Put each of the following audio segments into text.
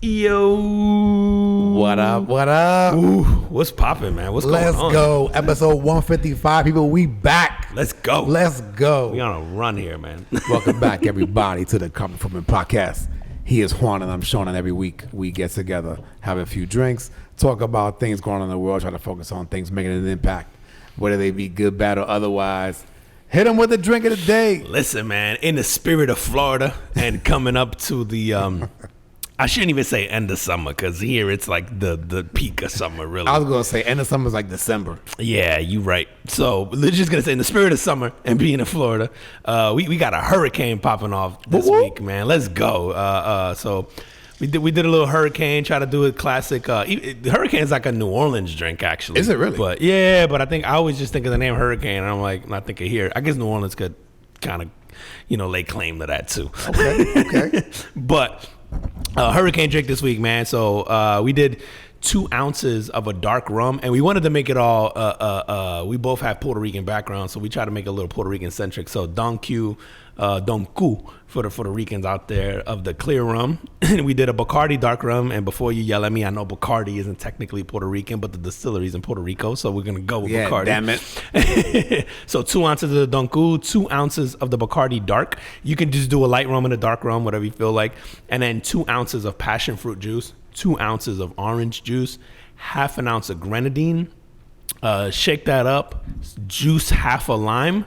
Yo. What up? What up? Ooh, what's popping, man? What's going on? Let's go. Episode 155. People, we back. Let's go. Let's go. We on a run here, man. Welcome back, everybody, to the Common Footman Podcast. He is Juan, and I'm Sean, and every week we get together, have a few drinks, talk about things going on in the world, try to focus on things making an impact, whether they be good, bad, or otherwise. Hit them with the drink of the day. Listen, man, in the spirit of Florida and coming up to the, I shouldn't even say end of summer because here it's like the peak of summer, really. I was going to say end of summer is like December. Yeah, you right. So we're just going to say in the spirit of summer and being in Florida, we got a hurricane popping off this week, man. Let's go. So we did a little hurricane, try to do a classic. Hurricane's like a New Orleans drink, actually. Is it really? But yeah, but I always just think of the name Hurricane, and I'm like, not thinking here. I guess New Orleans could kind of, lay claim to that too. Okay. But hurricane drink this week, man. So we did 2 ounces of a dark rum, and we wanted to make it all. We both have Puerto Rican background, so we try to make it a little Puerto Rican centric. So Don Q for the Ricans out there of the clear rum. We did a Bacardi dark rum, and before you yell at me, I know Bacardi isn't technically Puerto Rican, but the distillery is in Puerto Rico, so we're gonna go with Bacardi. Damn it. So 2 ounces of the Don Q, 2 ounces of the Bacardi dark. You can just do a light rum and a dark rum, whatever you feel like, and then 2 ounces of passion fruit juice, 2 ounces of orange juice, half an ounce of grenadine. Shake that up, juice half a lime.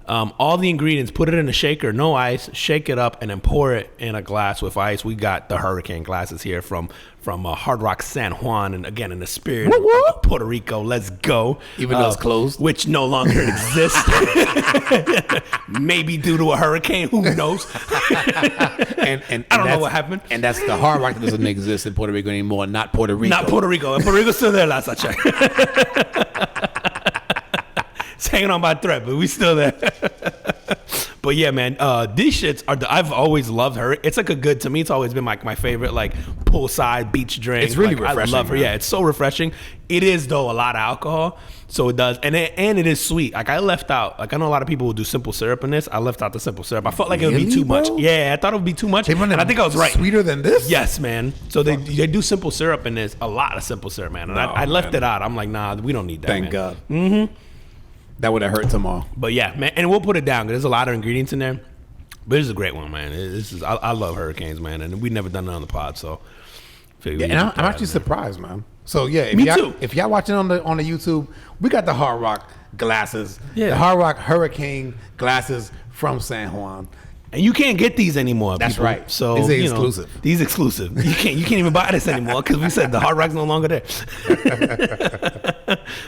All the ingredients, put it in a shaker, no ice, shake it up, and then pour it in a glass with ice. We got the hurricane glasses here from Hard Rock San Juan, and again, in the spirit of Puerto Rico, let's go. Even though it's closed? Which no longer exists. Maybe due to a hurricane, who knows? And I don't know what happened. And that's the Hard Rock that doesn't exist in Puerto Rico anymore, not Puerto Rico. Not Puerto Rico. Puerto Rico's still there, last I checked. It's hanging on by a thread, but we still there. But yeah, man, these shits I've always loved her. It's like to me, it's always been like my favorite, like poolside beach drink. It's really refreshing. I love her. Man. Yeah, it's so refreshing. It is though a lot of alcohol, so it does, and it is sweet. Like I left out, like I know a lot of people will do simple syrup in this. I left out the simple syrup. I felt like it would be too much. Yeah, I thought it would be too much, and I think I was right. Sweeter than this? Yes, man. So they do simple syrup in this, a lot of simple syrup, man. And I left it out. I'm like, nah, we don't need that. Thank man. God. Mm-hmm. That would have hurt tomorrow. But yeah, man, and we'll put it down because there's a lot of ingredients in there. But this is a great one, man. I love hurricanes, man, and we've never done it on the pod, so. Yeah, and I'm actually surprised, man. So yeah, Me too. If y'all watching on the YouTube, we got the Hard Rock glasses, yeah. The Hard Rock Hurricane glasses from San Juan. And you can't get these anymore. That's people. right. So these are exclusive. These exclusive. You can't even buy this anymore because we said the Hard Rock's no longer there.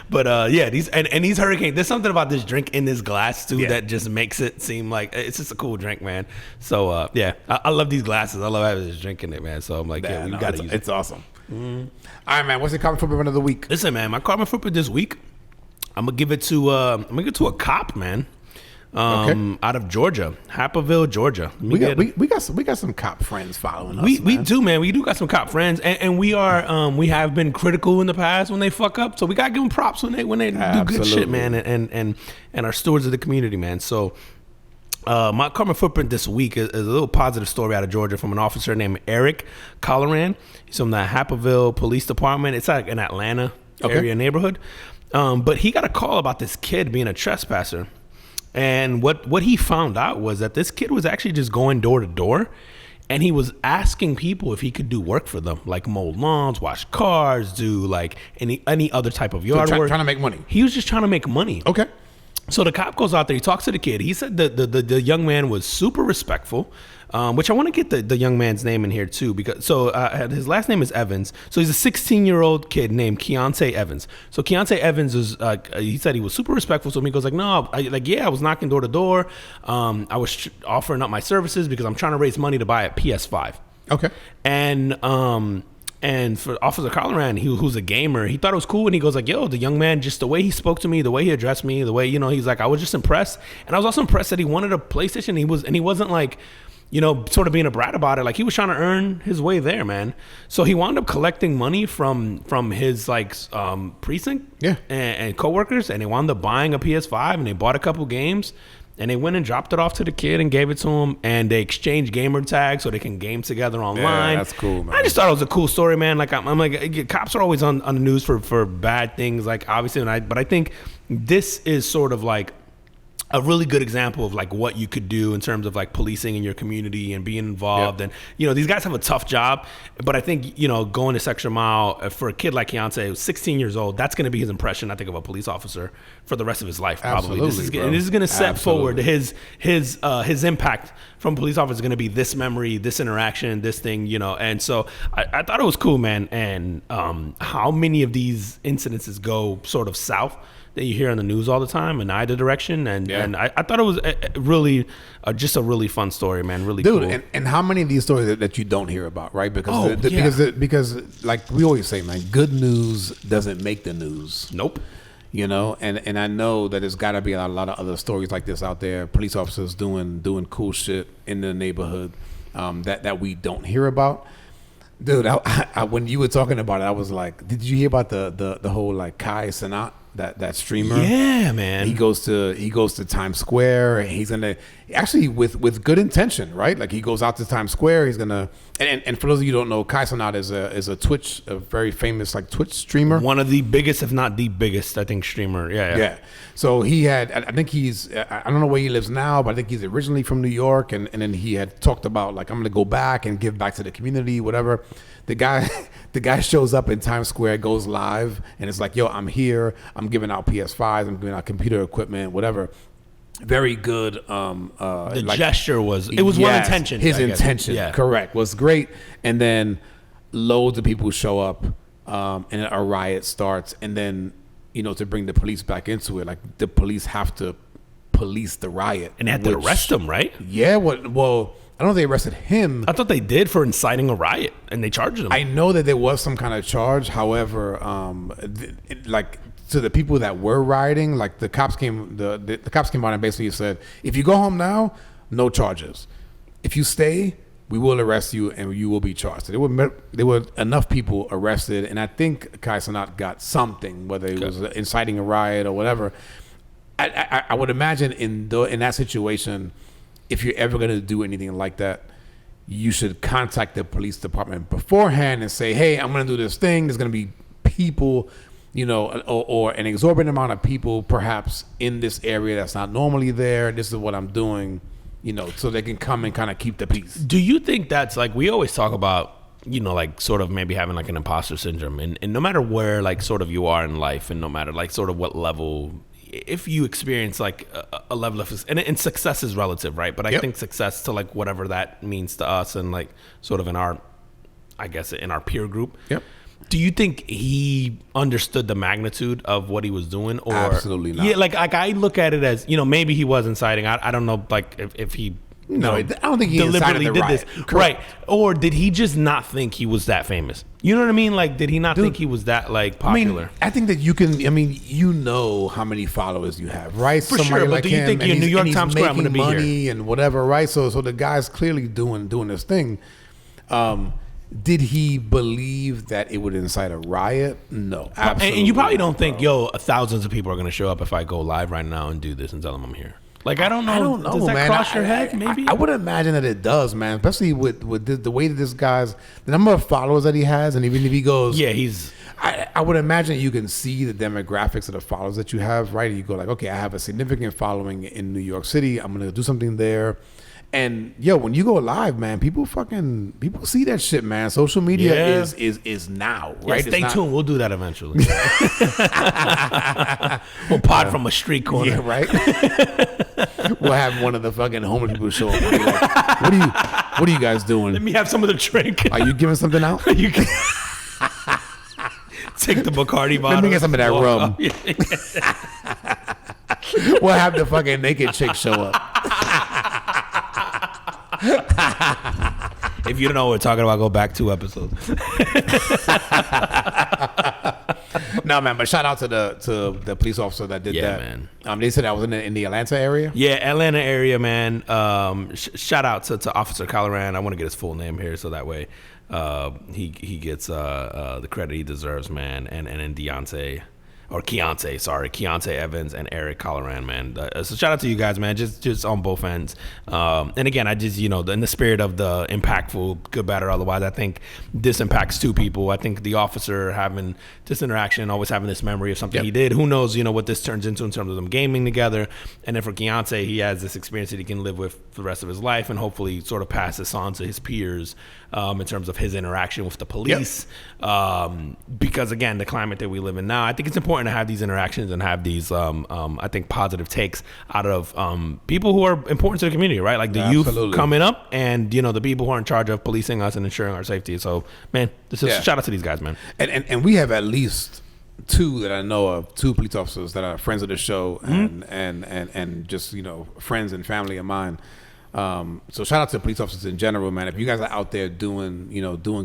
But yeah, these hurricanes. There's something about this drink in this glass too that just makes it seem like it's just a cool drink, man. So yeah, I love these glasses. I love having this drink in it, man. So I'm like, we gotta use it. It's awesome. Mm-hmm. All right, man. What's the Common Footman of the week? Listen, man, my Common Footman this week, I'm gonna give it to a cop, man. Out of Georgia, Happaville, Georgia. We got some cop friends following us. We do, man. We do got some cop friends, and we have been critical in the past when they fuck up. So we gotta give them props when they do good shit, man, and are stewards of the community, man. So my Common Footprint this week is a little positive story out of Georgia from an officer named Eric Colloran. He's from the Happaville Police Department. It's like an Atlanta area neighborhood, but he got a call about this kid being a trespasser. And what he found out was that this kid was actually just going door to door, and he was asking people if he could do work for them, like mow lawns, wash cars, do like any other type of yard work. Trying to make money. He was just trying to make money. Okay. So the cop goes out there. He talks to the kid. He said the young man was super respectful, which I want to get the young man's name in here too, because his last name is Evans. So he's a 16-year-old kid named Keontae Evans. So Keontae Evans is he said he was super respectful. So he goes like, no, I was knocking door to door. I was offering up my services because I'm trying to raise money to buy a PS5. Okay. And for Officer Colloran, who's a gamer, he thought it was cool, and he goes like, yo, the young man, just the way he spoke to me, the way he addressed me, the way, he's like, I was just impressed. And I was also impressed that he wanted a PlayStation. He wasn't like, sort of being a brat about it. Like, he was trying to earn his way there, man. So he wound up collecting money from his precinct and coworkers, and they wound up buying a PS5, and they bought a couple games. and they went and dropped it off to the kid and gave it to him, and they exchanged gamer tags so they can game together online. Yeah, that's cool, man. I just thought it was a cool story, man. Like I'm like, cops are always on the news for bad things, like obviously, but I think this is sort of like a really good example of like what you could do in terms of like policing in your community and being involved. And, these guys have a tough job, but I think, going this extra mile for a kid like Keontae, who's 16 years old, that's going to be his impression, I think, of a police officer for the rest of his life. Probably. Absolutely, This is going to set forward his impact from police officer is going to be this memory, this interaction, this thing, and so I thought it was cool, man. And how many of these incidences go sort of south that you hear on the news all the time in either direction, and I thought it was really just a really fun story, man. Really dude, cool. And how many of these stories that you don't hear about, right? Because because like we always say, man, good news doesn't make the news. Nope. And I know that there's got to be a lot of other stories like this out there. Police officers doing cool shit in the neighborhood that we don't hear about. Dude, I, when you were talking about it, I was like, did you hear about the whole like Kai Cenat? That streamer, yeah, man. He goes to Times Square. He's gonna actually with good intention, right? Like he goes out to Times Square. He's gonna and for those of you who don't know, Kai Cenat is a very famous like Twitch streamer, one of the biggest, if not the biggest, I think, streamer. Yeah. So he had, I think I don't know where he lives now, but I think he's originally from New York, and then he had talked about like, I'm gonna go back and give back to the community, whatever. The guy shows up in Times Square, goes live, and it's like, yo, I'm here. I'm giving out PS5s. I'm giving out computer equipment, whatever. Very good. The gesture was well intentioned. His intention, correct, was great. And then loads of people show up, and a riot starts. And then, to bring the police back into it, like the police have to police the riot. And they had to arrest him, right? Yeah, well, I don't know if they arrested him. I thought they did for inciting a riot, and they charged him. I know that there was some kind of charge. However, like to the people that were rioting, like the cops came, the cops came out and basically said, if you go home now, no charges. If you stay, we will arrest you and you will be charged. So there were enough people arrested, and I think Kai Cenat got something, whether it was inciting a riot or whatever. I would imagine in that situation, if you're ever going to do anything like that, you should contact the police department beforehand and say, hey, I'm going to do this thing. There's going to be people, or an exorbitant amount of people perhaps in this area that's not normally there. This is what I'm doing, so they can come and kind of keep the peace. Do you think that's like, we always talk about, like sort of maybe having like an imposter syndrome, and no matter where like sort of you are in life, and no matter like sort of what level, if you experience like a level of, and success is relative, right? But I think success to like whatever that means to us, and like sort of in our peer group. Yep. Do you think he understood the magnitude of what he was doing? Or absolutely not. Yeah, like I look at it as, maybe he was inciting. I don't know, like if he. No, I don't think he deliberately did this. Correct. Right. Or did he just not think he was that famous? You know what I mean? Like, did he not think he was that like popular? I think that how many followers you have, right? For somebody sure, but do you think in New York Times Square I'm going to be money and whatever, right? So the guy's clearly doing this thing. Did he believe that it would incite a riot? No, absolutely. And you probably don't think, thousands of people are going to show up if I go live right now and do this and tell them I'm here. Like, I don't know. Does that cross your head? Maybe I would imagine that it does, man. Especially with the way that this guy's, the number of followers that he has, and even if he goes, I would imagine you can see the demographics of the followers that you have, right? You go like, okay, I have a significant following in New York City. I'm gonna do something there. And when you go live, man, people see that shit, man. Social media is now, right? Stay tuned. We'll do that eventually. We'll pod from a street corner. Yeah, right. We'll have one of the fucking homeless people show up and be like, what are you guys doing? Let me have some of the drink. Are you giving something out? You can take the Bacardi bottle. Let me get some of that rum. We'll have the fucking naked chick show up. If you don't know what we're talking about, go back 2 episodes. No, man, but shout out to the police officer that did that. Man. They said that was in the Atlanta area. Yeah, Atlanta area, man. Shout out to Officer Colloran. I want to get his full name here so that way he gets the credit he deserves, man. And Deontay. Keontae Evans and Eric Colleran, man. So shout out to you guys, man. Just on both ends. And again, I just, in the spirit of the impactful, good, bad, or otherwise, I think this impacts two people. I think the officer having this interaction, always having this memory of something he did. Who knows, what this turns into in terms of them gaming together. And then for Keontae, he has this experience that he can live with for the rest of his life and hopefully sort of pass this on to his peers in terms of his interaction with the police. Because again, the climate that we live in now, I think it's important to have these interactions and have these, I think, positive takes out of people who are important to the community, right? Like the youth coming up and, the people who are in charge of policing us and ensuring our safety. So, man, this is shout out to these guys, man. And we have at least two that I know of, two police officers that are friends of the show and just, friends and family of mine. So shout out to police officers in general, man. If you guys are out there doing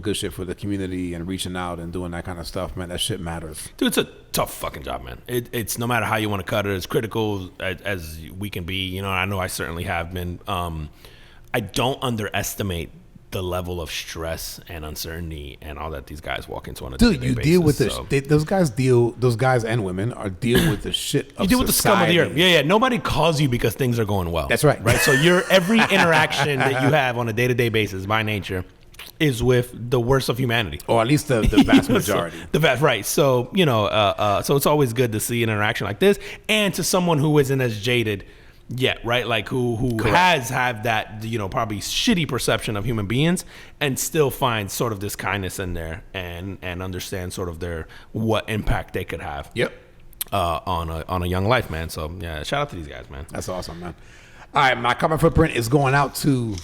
good shit for the community and reaching out and doing that kind of stuff, man, that shit matters. Dude, it's a tough fucking job, man. It's no matter how you want to cut it, as critical as we can be. I know I certainly have been. I don't underestimate the level of stress and uncertainty and all that these guys walk into on a day-to-day basis. Deal with this. Those guys and women are dealing with the shit of you deal society. with the scum of the earth. Yeah. Nobody calls you because things are going well. That's right. Right. So every interaction that you have on a day-to-day basis by nature is with the worst of humanity, or at least the vast majority. Right. So so it's always good to see an interaction like this, and to someone who isn't as jaded. Yeah, right. Like who has had that probably shitty perception of human beings and still finds sort of this kindness in there and understand sort of what impact they could have. Yep. On a young life, man. So yeah, shout out to these guys, man. That's awesome, man. All right, my carbon footprint is going out to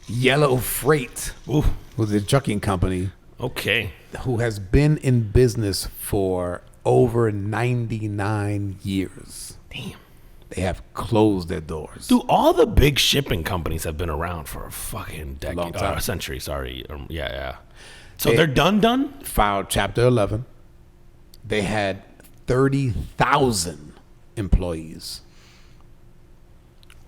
Yellow Freight, who's a trucking company. Okay. Who has been in business for over 99 years. Damn. They have closed their doors. Dude, all the big shipping companies have been around for a fucking decade, long time. Century. Sorry, yeah. So they're done. Filed Chapter 11. They had 30,000 employees.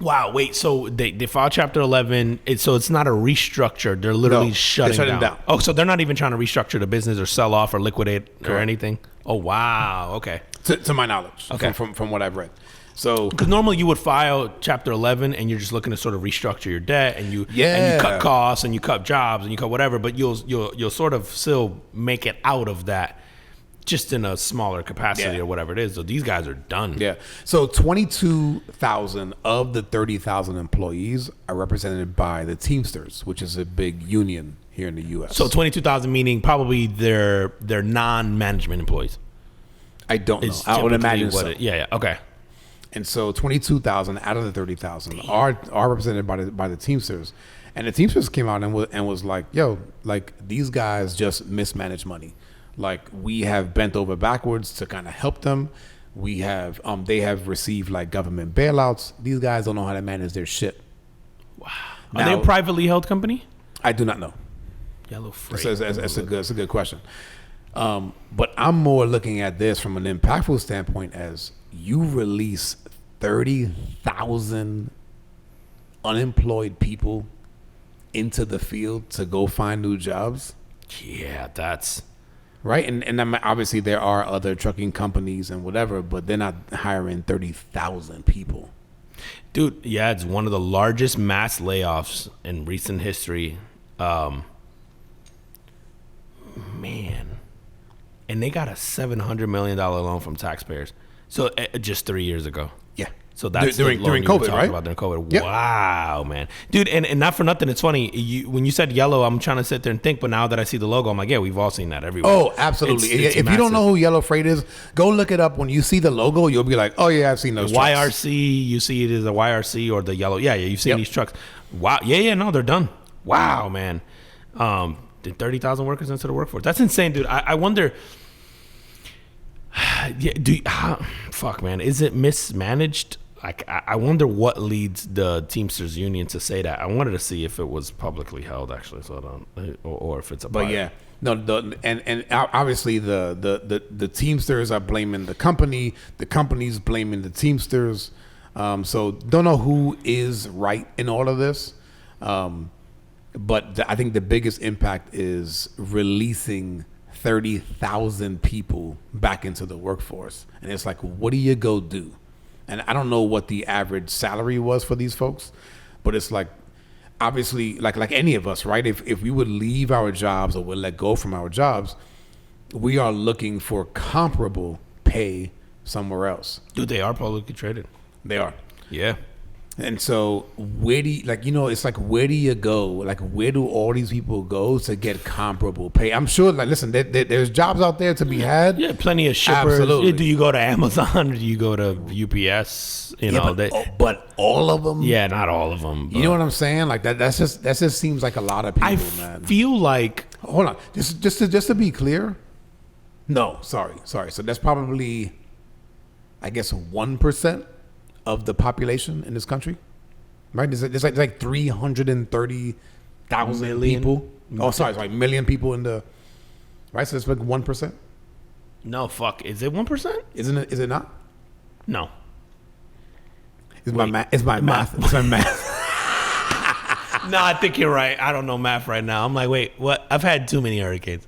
Wow. Wait. So they filed Chapter 11. So it's not a restructure. They're literally shutting down. Oh, so they're not even trying to restructure the business or sell off or liquidate or anything. Oh, wow. Okay. To my knowledge. Okay. From what I've read. So, because normally you would file Chapter 11 and you're just looking to sort of restructure your debt and you cut costs and you cut jobs and you cut whatever, but you'll sort of still make it out of that just in a smaller capacity or whatever it is. So these guys are done. Yeah. So 22,000 of the 30,000 employees are represented by the Teamsters, which is a big union here in the U.S. So 22,000 meaning probably they're non-management employees. I don't know. I would imagine so. Okay. And so 22,000 out of the 30,000 are represented by the Teamsters. And the Teamsters came out and was like, yo, like these guys just mismanage money. Like we have bent over backwards to kind of help them. We have they have received like government bailouts. These guys don't know how to manage their shit. Wow. Are they a privately held company? I do not know. Yellow Freight. That's a good question. But I'm more looking at this from an impactful standpoint as you release 30,000 unemployed people into the field to go find new jobs. Yeah, that's right. And obviously there are other trucking companies and whatever, but they're not hiring 30,000 people. Dude, yeah, it's one of the largest mass layoffs in recent history. Man. And they got a $700 million loan from taxpayers. So just 3 years ago. Yeah. So that's during COVID, right? About during COVID. Yep. Wow, man. Dude, and not for nothing, it's funny. When you said yellow, I'm trying to sit there and think, but now that I see the logo, I'm like, yeah, we've all seen that everywhere. Oh, absolutely. It's if massive. You don't know who Yellow Freight is, go look it up. When you see the logo, you'll be like, oh, yeah, I've seen those trucks. YRC, you see it as a YRC or the yellow. Yeah, you've seen these trucks. Wow. Yeah, no, they're done. Wow, man. Did 30,000 workers into the workforce. That's insane, dude. I wonder... Yeah, fuck, man. Is it mismanaged? Like, I wonder what leads the Teamsters union to say that. I wanted to see if it was publicly held, actually, so I don't, or if it's a. But yeah, no, and obviously the Teamsters are blaming the company. The company's blaming the Teamsters. So don't know who is right in all of this. But I think the biggest impact is releasing 30,000 people back into the workforce. And it's like, what do you go do? And I don't know what the average salary was for these folks, but it's like, obviously, like any of us, right? If we would leave our jobs or would let go from our jobs, we are looking for comparable pay somewhere else. Dude, they are publicly traded. They are. Yeah. And so where do you, it's like, where do you go? Like, where do all these people go to get comparable pay? I'm sure, like, listen, there's jobs out there to be had. Yeah, plenty of shippers. Absolutely. Do you go to Amazon or do you go to UPS? But all of them? Yeah, not all of them. You know what I'm saying? Like, that just seems like a lot of people, man. I feel like... Hold on. Just to be clear. No, sorry. So that's probably, I guess, 1% of the population in this country, right? There's like 330,000 people. Oh, sorry, million people in the, right? So it's like 1%. No, fuck. Is it 1%? Isn't it? Is it not? No. It's my math. It's my math. No, I think you're right. I don't know math right now. I'm like, wait, what? I've had too many hurricanes.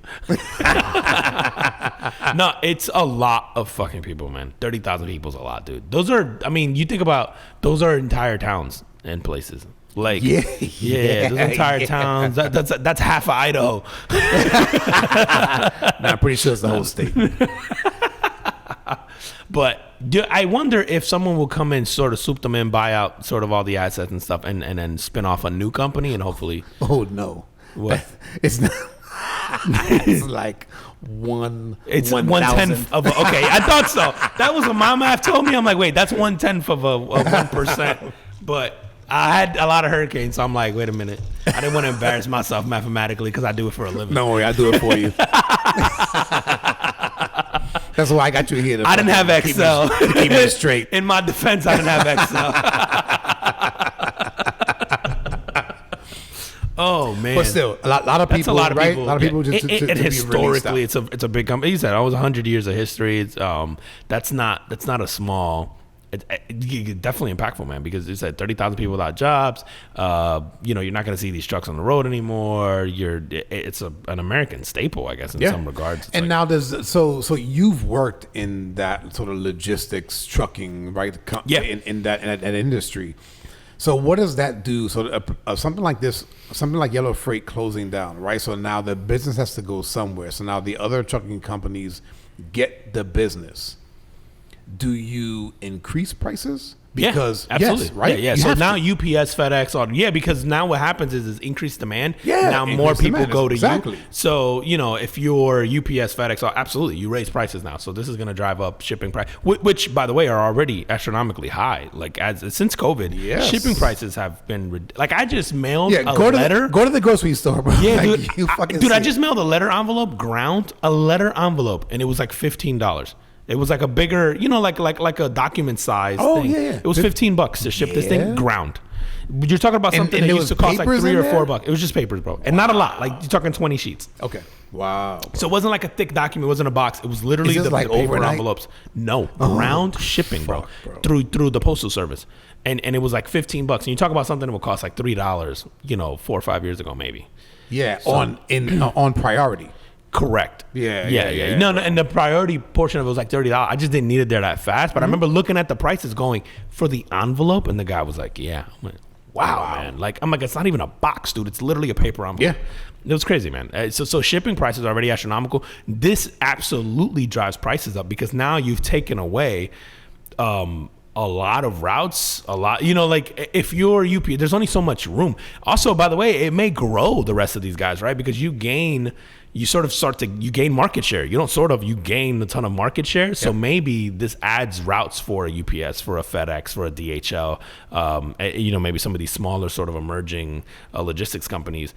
No, it's a lot of fucking people, man. 30,000 people is a lot, dude. Those are, I mean, you think about, those are entire towns and places. Like, yeah, those entire towns. That's half of Idaho. I'm pretty sure it's the whole state. But I wonder if someone will come in, sort of swoop them in, buy out sort of all the assets and stuff, and then spin off a new company and hopefully. Oh no! What? It's not. It's like It's 1/10 of okay. I thought so. That was what my math told me. I'm like, wait, that's 1/10 of a 1%. But I had a lot of hurricanes, so I'm like, wait a minute. I didn't want to embarrass myself mathematically because I do it for a living. Don't worry, I do it for you. That's why I got you here. I didn't have Excel. Keep it straight. In my defense, I didn't have Excel. Oh man! But still, a lot of people, right? A lot of people just to historically, it's a big company. He said, "I was 100 years of history." It's that's not a small. It's definitely impactful, man, because you said 30,000 people without jobs. You're not going to see these trucks on the road anymore. It's an American staple, I guess, in some regards. It's and now there's so you've worked in that sort of logistics, trucking, right? In that industry. So what does that do? So something like this, something like Yellow Freight closing down, right? So now the business has to go somewhere. So now the other trucking companies get the business. Do you increase prices? Because absolutely, yes, right? Yeah. So now UPS, FedEx, because now what happens is increased demand. Yeah, now more people go to you. So if you're UPS, FedEx, absolutely, you raise prices now. So this is going to drive up shipping price, which by the way are already astronomically high. Like since COVID, shipping prices have been like I just mailed a letter. Go to the grocery store, bro. Yeah, like, dude. I just mailed a letter envelope, and it was like $15. It was like a bigger, like a document size thing. Yeah. It was $15 to ship this thing ground. You're talking about something that used to cost like $3 or $4. It was just papers, bro. And not a lot. Like you're talking 20 sheets. Okay. Wow. So it wasn't like a thick document. It wasn't a box. It was literally the paper overnight? envelopes. No, ground shipping, bro. Through the postal service. And it was like $15. And you talk about something that would cost like $3, 4 or 5 years ago, maybe. Yeah. So, on priority. Correct. Yeah. No, and the priority portion of it was like $30. I just didn't need it there that fast. But I remember looking at the prices going for the envelope, and the guy was like, "Yeah." I'm like, wow, man. Like I'm like, it's not even a box, dude. It's literally a paper envelope. Yeah. It was crazy, man. So shipping prices are already astronomical. This absolutely drives prices up because now you've taken away a lot of routes, like if you're UP, there's only so much room. Also, by the way, it may grow the rest of these guys, right? Because you gain market share. You gain a ton of market share. So maybe this adds routes for a UPS, for a FedEx, for a DHL, maybe some of these smaller sort of emerging logistics companies.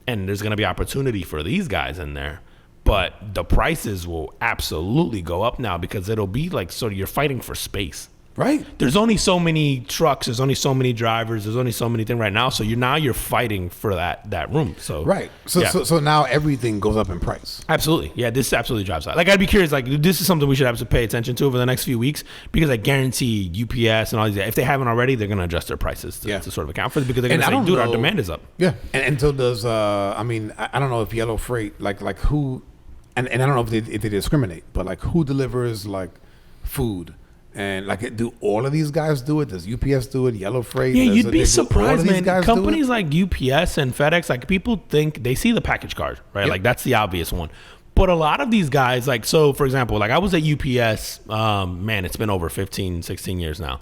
And there's going to be opportunity for these guys in there. But the prices will absolutely go up now because it'll be like sort of you're fighting for space. Right. There's only so many trucks. There's only so many drivers. There's only so many things right now. So you're fighting for that room. So right. So now everything goes up in price. Absolutely. Yeah. This absolutely drives that. Like I'd be curious. Like this is something we should have to pay attention to over the next few weeks because I guarantee UPS and all these. If they haven't already, they're going to adjust their prices to sort of account for it because they're going to say, "Dude, our demand is up." Yeah. And so does I don't know if Yellow Freight like who. and I don't know if they discriminate, but like who delivers like food? And like, do all of these guys do it? Does UPS do it? Yellow Freight? Yeah, you'd be all surprised, of these man. guys do Companies it? like UPS and FedEx, like people think they see the package card, right? Yep. Like that's the obvious one. But a lot of these guys, like, so for example, like I was at UPS, man, it's been over 15, 16 years now.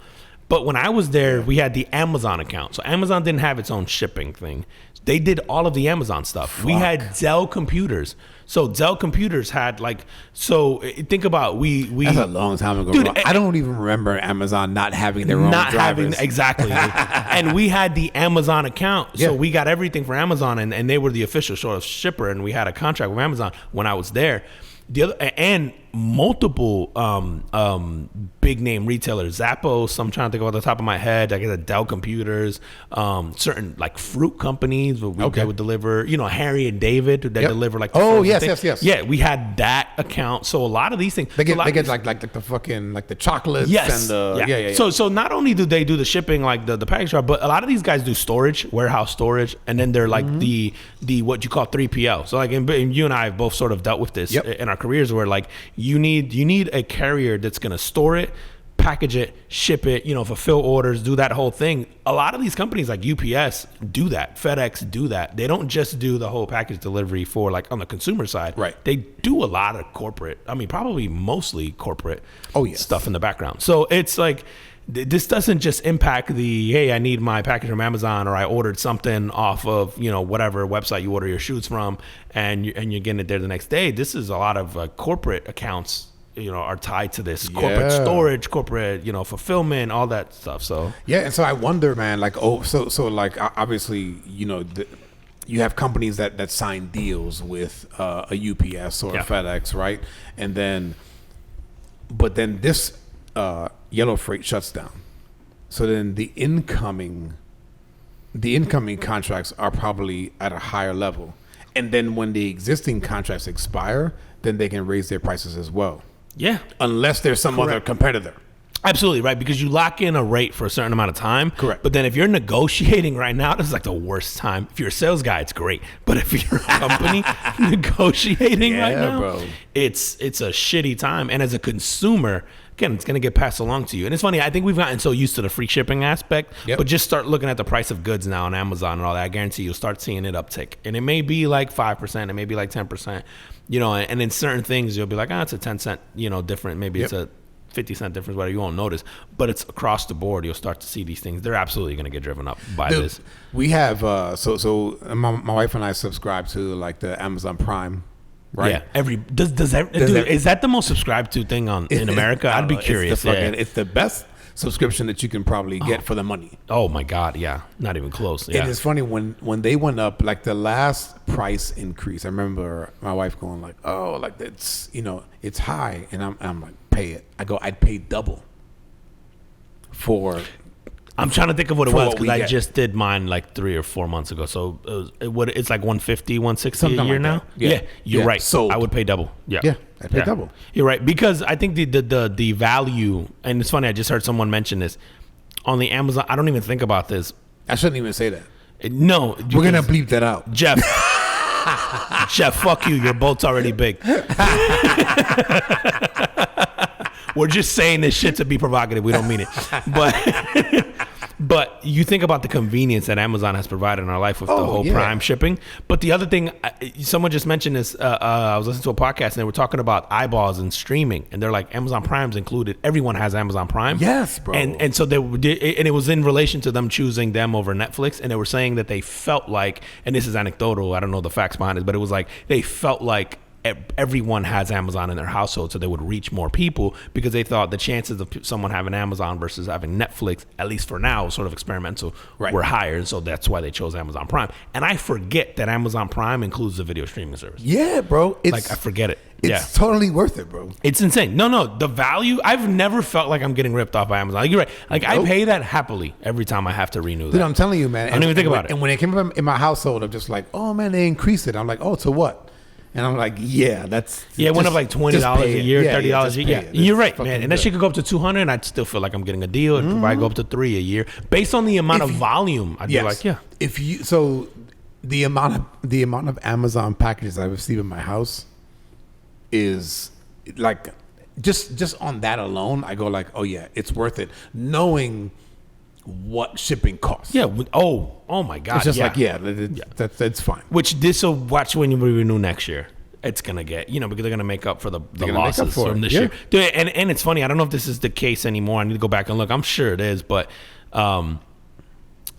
But when I was there, we had the Amazon account. So Amazon didn't have its own shipping thing. They did all of the Amazon stuff. We had Dell computers. So Dell computers had like, so think about we. That's a long time ago. Dude, bro. I don't even remember Amazon not having their own drivers. Exactly. And we had the Amazon account. So Yeah. we got everything for Amazon and they were the official sort of shipper and we had a contract with Amazon when I was there. The other, and multiple big name retailers, Zappos. I'm trying to think off the top of my head. I get Dell computers, certain like fruit companies that would deliver. You know, Harry and David that deliver like. Oh yes. yes. Yeah, we had that account. So a lot of these things They get like the fucking like the chocolates. Yes. And yeah. So not only do they do the shipping like the package drop, but a lot of these guys do storage, warehouse storage, and then they're like the what you call 3PL. So like and you and I have both sort of dealt with this in our careers where like you need a carrier that's going to store it, package it, ship it, you know, fulfill orders, do that whole thing. A lot of these companies like UPS do that, FedEx do that. They don't just do the whole package delivery for like on the consumer side. Right. They do a lot of corporate, I mean, probably mostly corporate stuff in the background. So it's like, this doesn't just impact the, hey, I need my package from Amazon or I ordered something off of, you know, whatever website you order your shoes from and you're getting it there the next day. This is a lot of corporate accounts, you know, are tied to this corporate storage, corporate, you know, fulfillment, all that stuff. So yeah, and so I wonder, man, like, so like obviously, you know, you have companies that sign deals with a UPS or a FedEx, right? And then, but then this Yellow Freight shuts down. So then the incoming contracts are probably at a higher level. And then when the existing contracts expire, then they can raise their prices as well. Yeah. Unless there's some other competitor. Absolutely, right? Because you lock in a rate for a certain amount of time. Correct. But then if you're negotiating right now, this is like the worst time. If you're a sales guy, it's great. But if you're a company negotiating right now, bro. It's a shitty time. And as a consumer, again, it's going to get passed along to you. And it's funny, I think we've gotten so used to the free shipping aspect, but just start looking at the price of goods now on Amazon and all that. I guarantee you'll start seeing it uptick. And it may be like 5%, it may be like 10%, you know, and in certain things, you'll be like, it's a 10 cent, you know, different. Maybe it's a 50-cent difference, whatever, you won't notice. But it's across the board. You'll start to see these things. They're absolutely going to get driven up by this. We have, so my wife and I subscribe to like the Amazon Prime. Right. Yeah. Is that the most subscribed to thing in America? I'd be curious. It's the best subscription that you can probably get for the money. Oh my God. Yeah. Not even close. Yeah. And it's funny when they went up, like the last price increase, I remember my wife going like, oh, like it's, you know, it's high. And I'm like, pay it. I'd pay double for. I'm trying to think of what it was because I get. just did mine like 3 or 4 months ago. So it's like 150, 160 Something a year like now. that. Yeah. You're right. Sold. I would pay double. Yeah, I'd pay double. You're right because I think the value, and it's funny. I just heard someone mention this on the Amazon. I don't even think about this. I shouldn't even say that. No, We're gonna bleep that out, Jeff. Jeff, fuck you. Your boat's already big. We're just saying this shit to be provocative. We don't mean it. But you think about the convenience that Amazon has provided in our life with the whole Prime shipping. But the other thing, someone just mentioned this. I was listening to a podcast and they were talking about eyeballs and streaming. And they're like, Amazon Prime's included. Everyone has Amazon Prime. Yes, bro. And so and it was in relation to them choosing them over Netflix. And they were saying that they felt like, and this is anecdotal, I don't know the facts behind it, but it was like they felt like everyone has Amazon in their household, so they would reach more people because they thought the chances of someone having Amazon versus having Netflix, at least for now, sort of experimental, were higher. And so that's why they chose Amazon Prime. And I forget that Amazon Prime includes the video streaming service. Yeah, bro. I forget it. It's totally worth it, bro. It's insane. No, the value, I've never felt like I'm getting ripped off by Amazon. Like, you're right. Like, I pay that happily every time I have to renew that. Dude, I'm telling you, man. I don't even think about it. And when it came up in my household, I'm just like, oh, man, they increased it. I'm like, oh, to what? And I'm like, it went up like $20 a year, $30 a year. Yeah, you're right, man. And that good. shit could go up to $200, and I'd still feel like I'm getting a deal. It'd probably go up to $3 a year based on the amount of volume. I'd be like, So the amount of Amazon packages I receive in my house is like just on that alone, I go like, oh yeah, it's worth it, knowing what shipping costs. Yeah. Oh my God. It's just like that's fine. Which this will watch when you renew next year. It's gonna get, because they're gonna make up for the losses from this year. Dude, and it's funny. I don't know if this is the case anymore. I need to go back and look. I'm sure it is, but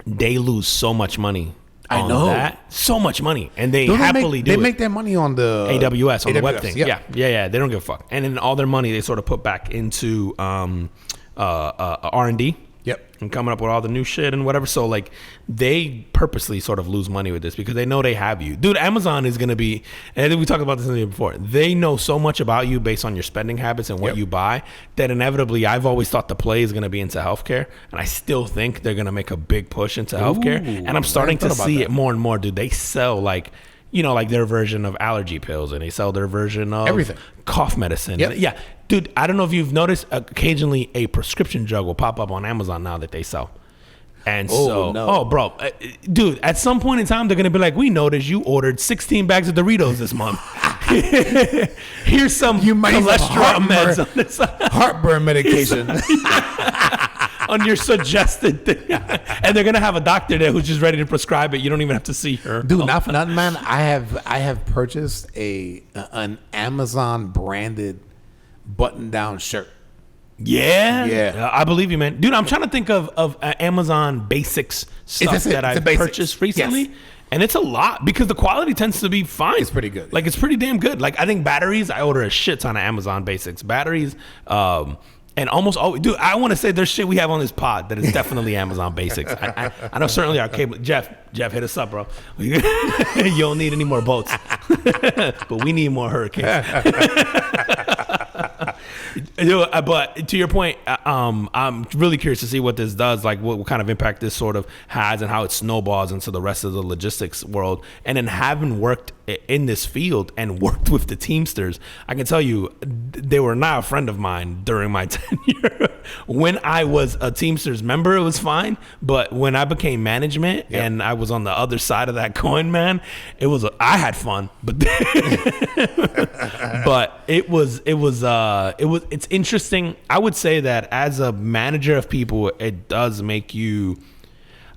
they lose so much money. I know that, so much money, and they happily do. They make their money on the AWS on the web thing. Yeah. They don't give a fuck, and then all their money they sort of put back into R&D. Yep. And coming up with all the new shit and whatever. So like they purposely sort of lose money with this because they know they have you. Dude, Amazon is going to be, and I think we talked about this in the before. They know so much about you based on your spending habits and what you buy that inevitably I've always thought the play is going to be into healthcare. And I still think they're going to make a big push into healthcare. And I'm starting to see it more and more, dude. They sell like, like their version of allergy pills, and they sell their version of everything, cough medicine. Yep. Yeah. Dude, I don't know if you've noticed, occasionally a prescription drug will pop up on Amazon now that they sell. And bro, dude, at some point in time, they're going to be like, we noticed you ordered 16 bags of Doritos this month. Here's some cholesterol meds on this. Heartburn medication. On your suggested thing. And they're going to have a doctor there who's just ready to prescribe it. You don't even have to see her. Dude, not for nothing, man. I have purchased an Amazon branded button-down shirt. Yeah. I believe you, man. Dude, I'm trying to think of Amazon Basics stuff that I've purchased recently. Yes. And it's a lot because the quality tends to be fine. It's pretty good. Like, it's pretty damn good. Like, I think batteries, I order a shit ton of Amazon Basics. Batteries, and almost always, dude, I want to say there's shit we have on this pod that is definitely Amazon Basics. I know certainly our cable. Jeff, hit us up, bro. You don't need any more boats. But we need more hurricanes. But to your point, I'm really curious to see what this does, like what kind of impact this sort of has and how it snowballs into the rest of the logistics world. And then having worked in this field and worked with the Teamsters, I can tell you they were not a friend of mine during my tenure. When I was a Teamsters member, it was fine. But when I became management and I was on the other side of that coin, man, I had fun, but but it's interesting. I would say that as a manager of people, it does make you,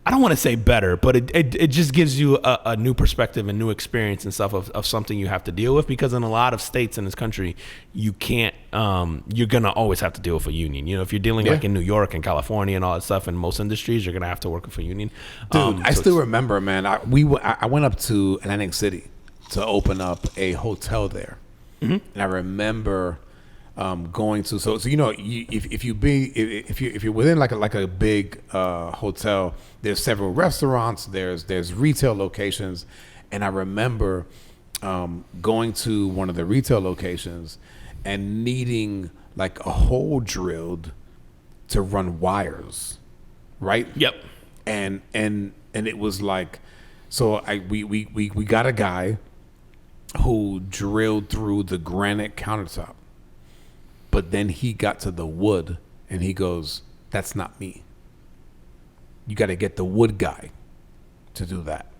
I don't want to say better, but it just gives you a new perspective and new experience and stuff of something you have to deal with, because in a lot of states in this country, you can't, you're going to always have to deal with a union. If you're dealing like in New York and California and all that stuff, in most industries, you're going to have to work with a union. Dude, I still remember, man, I went up to Atlantic City to open up a hotel there. Mm-hmm. And I remember going to if you're within like a big hotel, there's several restaurants, there's retail locations, and I remember going to one of the retail locations and needing like a hole drilled to run wires, right? Yep. And it was like, so we got a guy who drilled through the granite countertop. But then he got to the wood and he goes, that's not me. You got to get the wood guy to do that,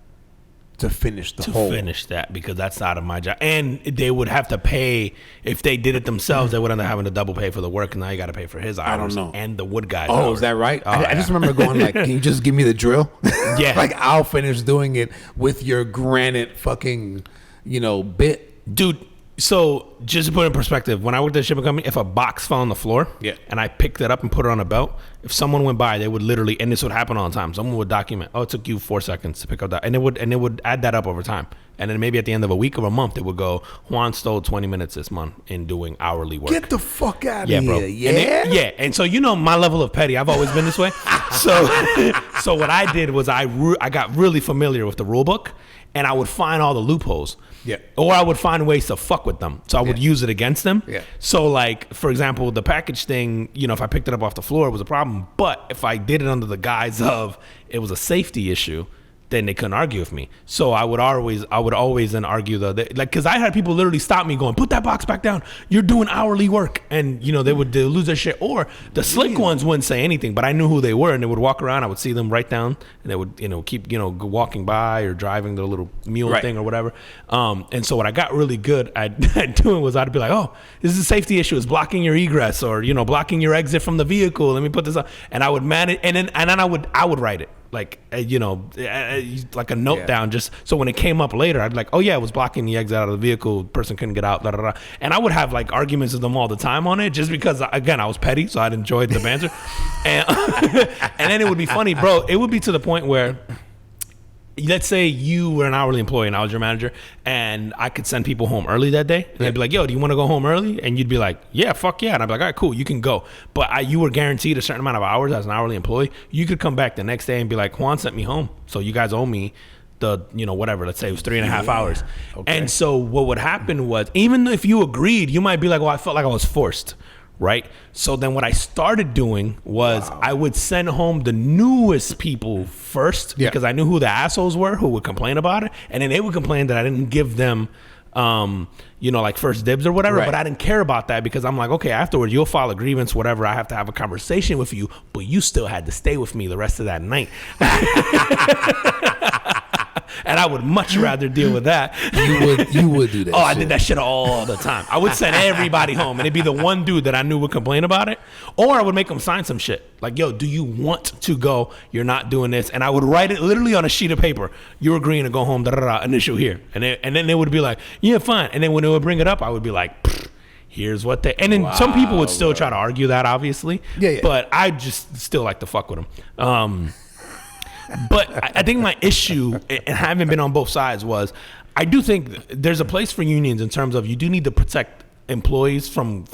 to finish the hole. To finish that, because that's out of my job. And they would have to pay, if they did it themselves, they would end up having to double pay for the work. And now you got to pay for his hours. I don't know. And the wood guy's hours. hours. Is that right? I just remember going like, can you just give me the drill? Yeah. Like I'll finish doing it with your granite fucking, bit. Dude. So just to put it in perspective, when I worked at a shipping company, if a box fell on the floor and I picked it up and put it on a belt, if someone went by, they would literally, and this would happen all the time, someone would document, it took you 4 seconds to pick up that, and it would add that up over time. And then maybe at the end of a week or a month, it would go, Juan stole 20 minutes this month in doing hourly work. Get the fuck out of here. Bro. Yeah? And so my level of petty, I've always been this way. So what I did was I got really familiar with the rule book, and I would find all the loopholes. Yeah. Or I would find ways to fuck with them. So I would use it against them. Yeah. So like, for example, the package thing, if I picked it up off the floor, it was a problem. But if I did it under the guise of it was a safety issue, then they couldn't argue with me. So I would always then argue because I had people literally stop me going, put that box back down. You're doing hourly work. And, they would lose their shit. Or the slick ones wouldn't say anything, but I knew who they were, and they would walk around. I would see them write down, and they would, keep, walking by or driving their little mule thing or whatever. And so what I got really good at doing was I'd be like, oh, this is a safety issue. It's blocking your egress or, blocking your exit from the vehicle. Let me put this up. And I would manage, and then I would write it. Like, like a note down, just so when it came up later, I'd be like, oh yeah, it was blocking the exit out of the vehicle. Person couldn't get out, And I would have like arguments with them all the time on it, just because, again, I was petty, so I'd enjoyed the banter. And then it would be funny, bro. It would be to the point where, let's say you were an hourly employee and I was your manager, and I could send people home early that day, and they'd be like, yo, do you want to go home early? And you'd be like, yeah, fuck yeah. And I'd be like, all right, cool, you can go. But you were guaranteed a certain amount of hours as an hourly employee. You could come back the next day and be like, Juan sent me home, so you guys owe me the, whatever, let's say it was 3.5 hours. Okay. And so what would happen was, even if you agreed, you might be like, well, I felt like I was forced. Right? So then what I started doing was I would send home the newest people first, because I knew who the assholes were who would complain about it. And then they would complain that I didn't give them, like first dibs or whatever. Right. But I didn't care about that, because I'm like, okay, afterwards you'll file a grievance, whatever. I have to have a conversation with you, but you still had to stay with me the rest of that night. And I would much rather deal with that. You would do that. Oh, I did that shit all the time. I would send everybody home, and it'd be the one dude that I knew would complain about it. Or I would make them sign some shit. Like, yo, do you want to go? You're not doing this. And I would write it literally on a sheet of paper. You're agreeing to go home, initial here. And then they would be like, yeah, fine. And then when they would bring it up, I would be like, here's what they... And then some people would still try to argue that, obviously. Yeah. But I just still like to fuck with them. But I think my issue, and having been on both sides, was I do think there's a place for unions in terms of you do need to protect employees from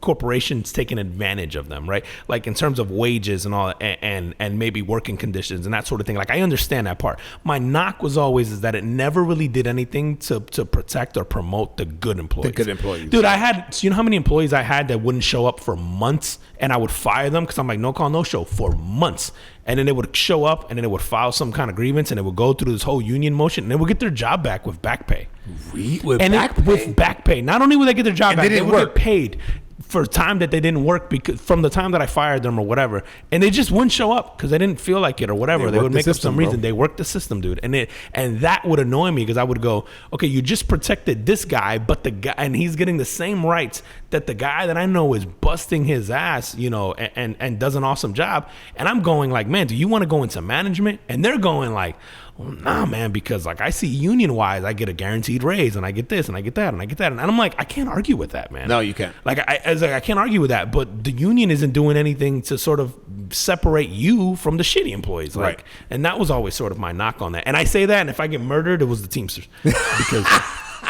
corporations taking advantage of them, right? Like in terms of wages and all, and maybe working conditions and that sort of thing. Like, I understand that part. My knock was always is that it never really did anything to protect or promote the good employees. The good employees. Dude, I had, you know how many employees I had that wouldn't show up for months, and I would fire them because I'm like, no call, no show for months. And then they would show up, and then they would file some kind of grievance, and they would go through this whole union motion, and they would get their job back with back pay. With back pay. Not only would they get their job back, they would get paid for time that they didn't work, because from the time that I fired them or whatever, and they just wouldn't show up because they didn't feel like it or whatever. They would make up some reason. They worked the system, dude, and that would annoy me, because I would go, okay, you just protected this guy, but the guy, and he's getting the same rights that the guy that I know is busting his ass, and does an awesome job, and I'm going like, man, do you want to go into management? And they're going like, well, nah, man, because like I see union wise, I get a guaranteed raise, and I get this, and I get that, and I get that, and I'm like, I can't argue with that, man. No, you can't. Like I can't argue with that, but the union isn't doing anything to sort of separate you from the shitty employees, like, right. And that was always sort of my knock on that. And I say that, and if I get murdered, it was the Teamsters, because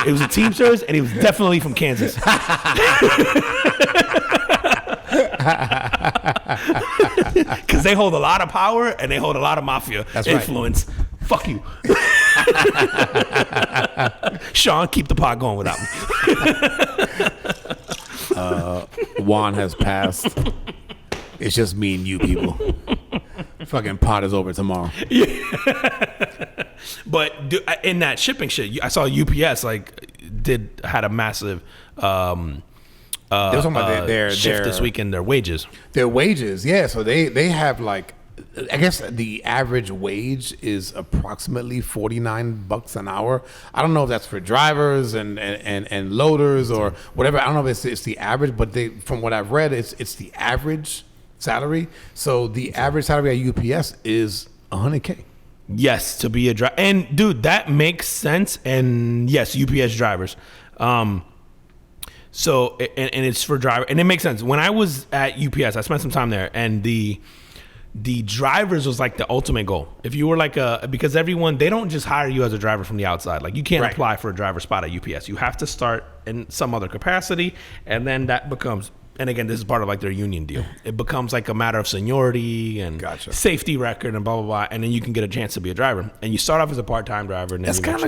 it was the Teamsters, and he was definitely from Kansas. Because they hold a lot of power, and they hold a lot of mafia influence. Right. Fuck you. Sean, keep the pot going without me. Juan has passed. It's just me and you people. Fucking pot is over tomorrow. Yeah. But in that shipping shit, I saw UPS had a massive they were talking about their shift this week in their wages. Their wages, yeah. So they have like, I guess the average wage is approximately $49 an hour. I don't know if that's for drivers and loaders or whatever. I don't know if it's the average, but from what I've read, it's the average salary. So the average salary at UPS is $100K. Yes, to be a driver. And dude, that makes sense. And yes, UPS drivers. So and it's for driver, and it makes sense. When I was at UPS, I spent some time there, and the drivers was like the ultimate goal. If you were like because everyone, they don't just hire you as a driver from the outside. Like, you can't apply for a driver spot at UPS. You have to start in some other capacity, and then that becomes, and again, this is part of like their union deal. It becomes like a matter of seniority and safety record and blah, blah, blah. And then you can get a chance to be a driver. And you start off as a part-time driver, and then that's kind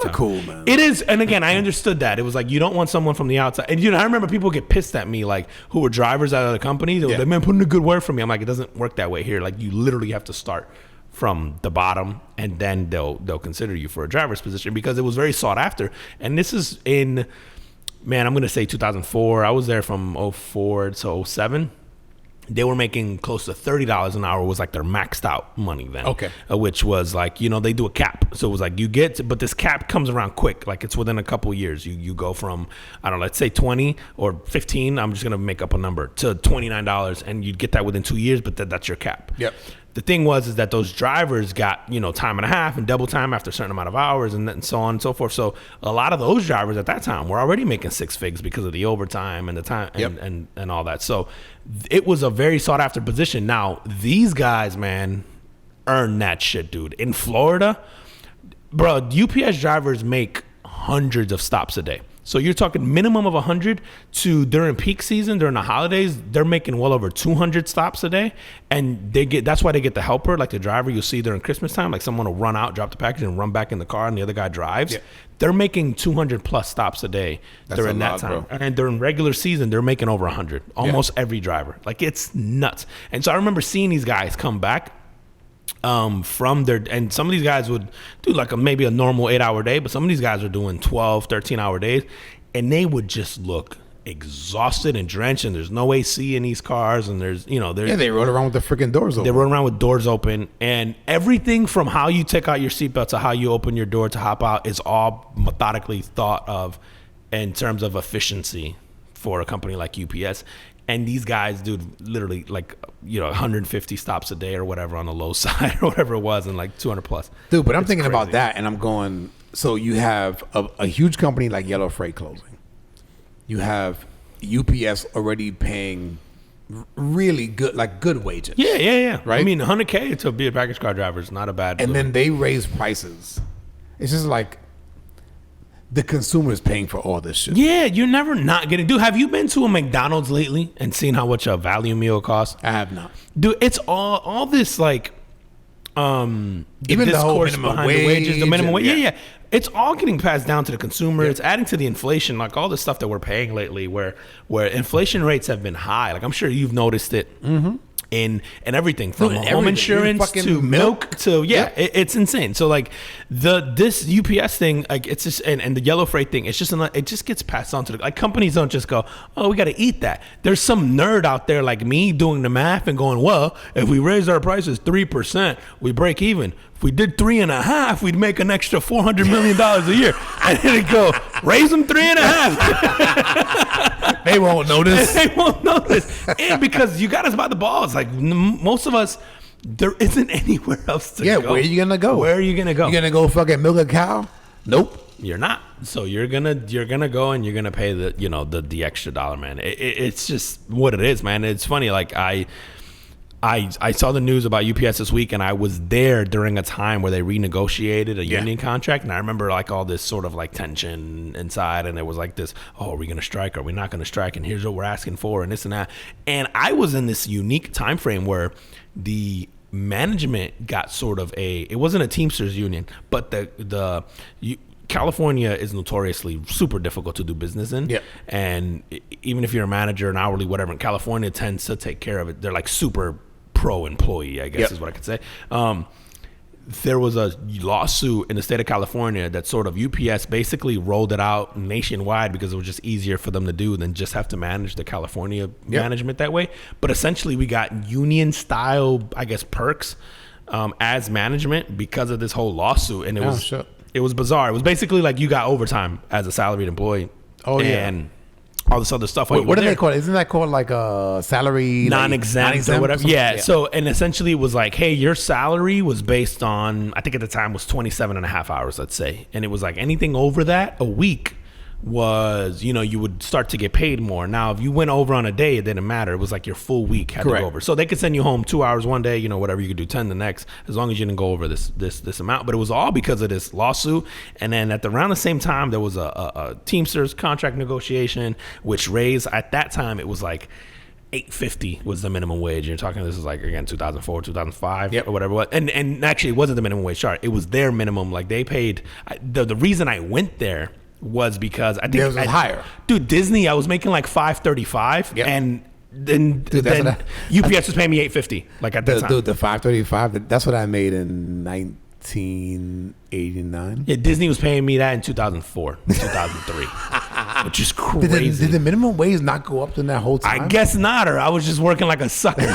of cool, man. It is. And again, I understood that. It was like, you don't want someone from the outside. And I remember people get pissed at me, like, who were drivers at other companies. They were like, man, put in a good word for me. I'm like, it doesn't work that way here. Like, you literally have to start from the bottom, and then they'll consider you for a driver's position because it was very sought after. And this is in, man, I'm going to say 2004. I was there from 04 to 07. They were making close to $30 an hour was like their maxed out money then. Okay. Which was like, they do a cap. So it was like but this cap comes around quick. Like it's within a couple of years. You go from, I don't know, let's say 20 or 15. I'm just going to make up a number to $29, and you'd get that within 2 years, but that's your cap. Yep. The thing was that those drivers got, time and a half and double time after a certain amount of hours and so on and so forth. So a lot of those drivers at that time were already making six figs because of the overtime and the time and all that. So it was a very sought after position. Now, these guys, man, earn that shit, dude. In Florida, bro, UPS drivers make hundreds of stops a day. So you're talking minimum of 100 to during peak season, during the holidays, they're making well over 200 stops a day. And that's why they get the helper, like the driver you'll see during Christmas time, like someone will run out, drop the package and run back in the car and the other guy drives. Yeah. They're making 200 plus stops a day during that time. Bro. And during regular season, they're making over 100, almost every driver. Like it's nuts. And so I remember seeing these guys come back from their, and some of these guys would do like maybe a normal 8-hour day, but some of these guys are doing 12, 13-hour days, and they would just look exhausted and drenched, and there's no AC in these cars, and there's they rode around with the freaking doors open. They rode around with doors open, and everything from how you take out your seatbelt to how you open your door to hop out is all methodically thought of in terms of efficiency for a company like UPS. And these guys do literally 150 stops a day or whatever on the low side or whatever it was, and like 200 plus. Dude, but I'm thinking crazy about that, and I'm going, so you have a huge company like Yellow Freight closing. You have UPS already paying really good wages. Yeah. Right? I mean, $100K to be a package car driver is not a bad. And then they raise prices. It's just like, the consumer is paying for all this shit. Yeah, you're never not getting. Dude, have you been to a McDonald's lately and seen how much a value meal costs? I have not. Dude, it's all this like even the whole minimum wage, the wages, the minimum wage. Yeah. It's all getting passed down to the consumer. It's adding to the inflation, like all the stuff that we're paying lately, where inflation rates have been high. Like I'm sure you've noticed it. Mm-hmm. In everything from home insurance to milk to it's insane. So like this UPS thing, like it's just and the Yellow Freight thing, it's just it just gets passed on to the companies. Don't just go, oh, we got to eat that. There's some nerd out there like me doing the math and going, well, if we raise our prices 3%, we break even. If we did 3.5, we'd make an extra $400 million a year. And then it go, raise them 3.5. They won't notice. They won't notice. And because you got us by the balls. Like most of us, there isn't anywhere else to go. Yeah, where are you going to go? Where are you going to go? You going to go fucking milk a cow? Nope. You're not. So you're gonna go and you're gonna pay the extra dollar, man. It's just what it is, man. It's funny. Like I saw the news about UPS this week, and I was there during a time where they renegotiated a union contract, and I remember like all this sort of like tension inside, and it was like this, oh, are we going to strike? Are we not going to strike? And here's what we're asking for, and this and that. And I was in this unique time frame where the management got sort of it wasn't a Teamsters union, but California is notoriously super difficult to do business in. Yep. And even if you're a manager, an hourly, whatever, California tends to take care of it. They're like super pro-employee, I guess is what I could say. There was a lawsuit in the state of California that sort of UPS basically rolled it out nationwide because it was just easier for them to do than just have to manage the California management that way. But essentially we got union style, I guess, perks as management because of this whole lawsuit. And it was bizarre. It was basically like you got overtime as a salaried employee. And all this other stuff. What do they call it? Isn't that called like a salary? Non-exempt or whatever. Yeah. So, and essentially it was like, hey, your salary was based on, I think at the time was 27 and a half hours, let's say. And it was like anything over that a week was, you would start to get paid more. Now, if you went over on a day, it didn't matter. It was like your full week had to go over. So they could send you home 2 hours one day, whatever, you could do 10 the next, as long as you didn't go over this amount. But it was all because of this lawsuit. And then around the same time, there was a Teamsters contract negotiation, which raised, at that time, it was like $8.50 was the minimum wage. You're talking, this is like, again, 2004, 2005, or whatever it was. And actually, it wasn't the minimum wage chart. It was their minimum. Like, they paid, the reason I went there was because I think it was higher. Dude, Disney, I was making like $5.35, and then UPS was paying me $8.50 like at that time. Dude, the $5.35. That's what I made in 1989. Yeah, Disney was paying me that in 2004, 2003, which is crazy. Did the minimum wage not go up in that whole time? I guess not, or I was just working like a sucker.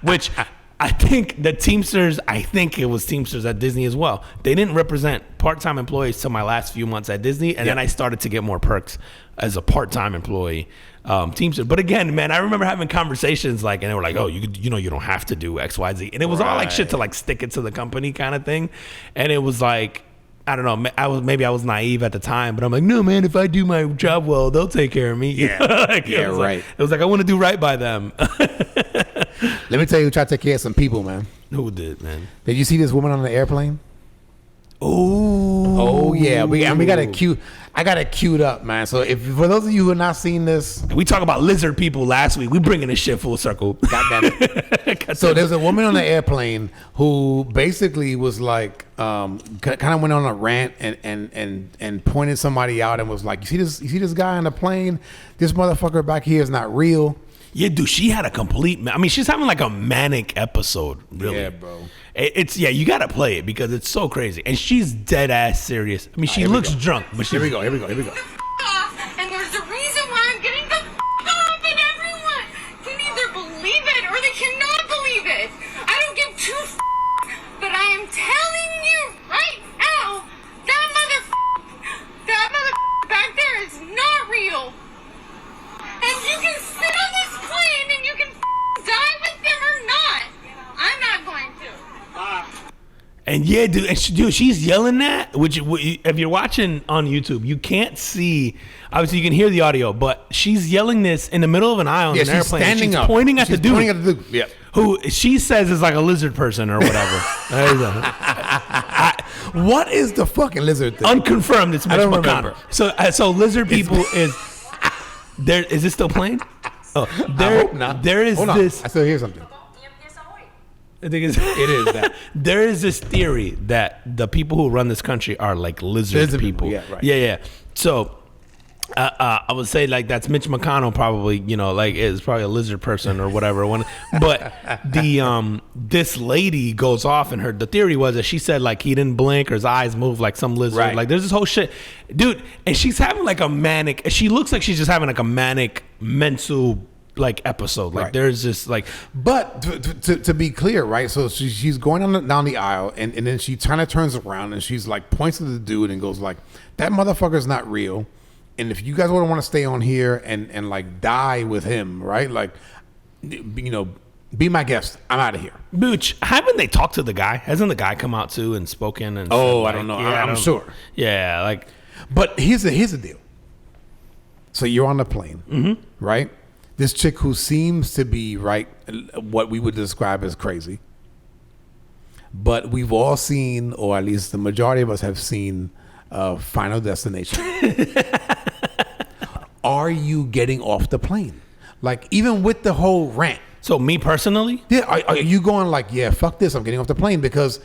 Which I think the Teamsters, it was Teamsters at Disney as well. They didn't represent part-time employees till my last few months at Disney, and then I started to get more perks as a part-time employee. Teamster. But again, man, I remember having conversations and they were like, oh, you don't have to do X, Y, Z. And it was all like shit to like stick it to the company kind of thing. And it was like, I don't know, I was naive at the time, but I'm like, no, man, if I do my job well, they'll take care of me. Yeah, It was like, I want to do right by them. Let me tell you who tried to take care of some people, man. Who did, man? Did you see this woman on the airplane? Oh yeah, we got it queued. I got it queued up, man. So for those of you who have not seen this, we talked about lizard people last week. We bringing this shit full circle. Goddamn it! So there's a woman on the airplane who basically was like, kind of went on a rant and pointed somebody out and was like, you see this guy on the plane? This motherfucker back here is not real. Yeah, dude, she had a complete. I mean, she's having like a manic episode. Really, yeah, bro. It's you gotta play it because it's so crazy, and she's dead ass serious. I mean, she looks drunk, but here we go. And there's a reason why I'm getting the off, and everyone can either believe it or they cannot believe it. I don't give two but I am telling you right now, that mother back there is not real. And you can sit on this plane and you can die with them or not. I'm not going to. And yeah, dude, she's yelling that. Which, if you're watching on YouTube, you can't see. Obviously, you can hear the audio, but she's yelling this in the middle of an aisle on an airplane. Standing up, pointing at the dude. Yeah. Who she says is like a lizard person or whatever. What is the fucking lizard thing? Unconfirmed. It's Mitch I don't McConnell. remember. So lizard people is there. Is it still playing? Oh, there. I hope not. There is Hold on. this. I still hear something. I think it is that. There is this theory that the people who run this country are like lizard people. Yeah, right. Yeah. So I would say like that's Mitch McConnell probably, like is probably a lizard person or whatever. But the this lady goes off and the theory was that she said like he didn't blink or his eyes moved like some lizard. Right. Like there's this whole shit, dude. And she's having like a manic. She looks like she's just having like a manic mental like episode. Like there's just like. But to be clear, right? So she's going down the aisle and then she kind of turns around and she's like points to the dude and goes like, that motherfucker's not real. And if you guys want to stay on here and like die with him, right? Like, be my guest. I'm out of here. Booch, haven't they talked to the guy? Hasn't the guy come out too and spoken? And oh, said, I don't know. Yeah, I'm sure. Yeah, like. But here's the deal. So you're on the plane, right? This chick who seems to be what we would describe as crazy. But we've all seen, or at least the majority of us have seen, Final Destination. Are you getting off the plane? Like, even with the whole rant. So me personally? Yeah, are you going like, yeah, fuck this, I'm getting off the plane? Because,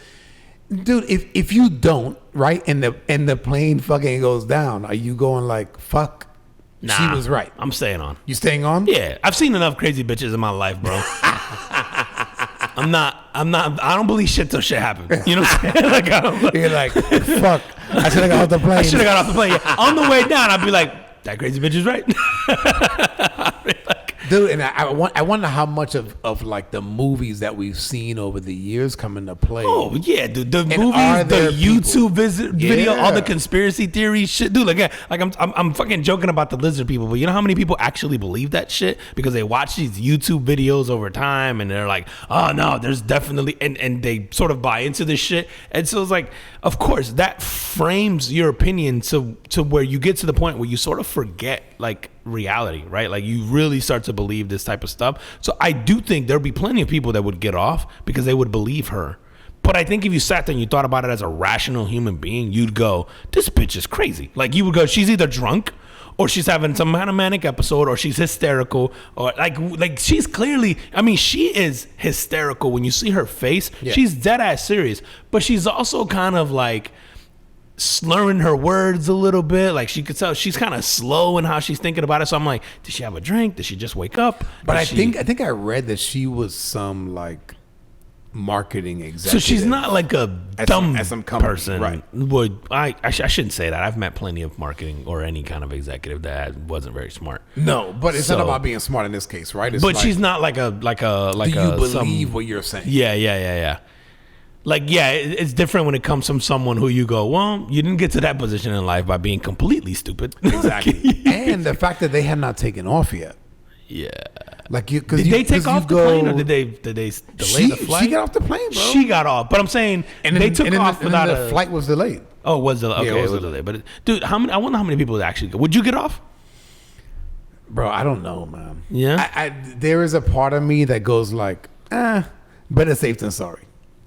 dude, if you don't, right, and the plane fucking goes down, are you going like, fuck, nah, she was right? I'm staying on. You staying on? Yeah, I've seen enough crazy bitches in my life, bro. I don't believe shit till shit happens. You know what I'm saying? Like, you're like, fuck, I should have got off the plane. I should have got off the plane. Yeah. On the way down, I'd be like, that crazy bitch is right. Dude, and I wonder how much of like the movies that we've seen over the years come into play. Oh yeah, dude, the movies, the YouTube video, all the conspiracy theory shit, dude. Like I'm fucking joking about the lizard people, but you know how many people actually believe that shit because they watch these YouTube videos over time and they're like, oh no, there's definitely, and they sort of buy into this shit, and so it's like, of course, that frames your opinion to where you get to the point where you sort of forget like reality, right? Like you really start to believe this type of stuff. So I do think there'll be plenty of people that would get off because they would believe her. But I think if you sat there and you thought about it as a rational human being, you'd go, this bitch is crazy. Like you would go, she's either drunk or she's having some kind of manic episode or she's hysterical or like she's clearly, I mean, she is hysterical when you see her face. Yeah. She's dead ass serious, but she's also kind of like, slurring her words a little bit. Like she could tell she's kind of slow in how she's thinking about it. So I'm like, did she have a drink? Did she just wake up? But I think I read that she was some like marketing executive. So she's not like a dumb some company, person. right? I shouldn't say that. I've met plenty of marketing or any kind of executive that wasn't very smart. No, but it's not about being smart in this case, right? It's but like, she's not like a. Do you believe what you're saying? Yeah. Like, yeah, it's different when it comes from someone who you go, well, you didn't get to that position in life by being completely stupid. Exactly. And the fact that they had not taken off yet. Yeah. Like did they take off the plane or did they delay the flight? She got off the plane, bro. She got off, but I'm saying they took off without the flight was delayed. Oh, was delayed? Okay, yeah, it was delayed. But dude, I wonder how many people actually go. Would you get off? Bro, I don't know, man. Yeah. There is a part of me that goes like, better safe than sorry.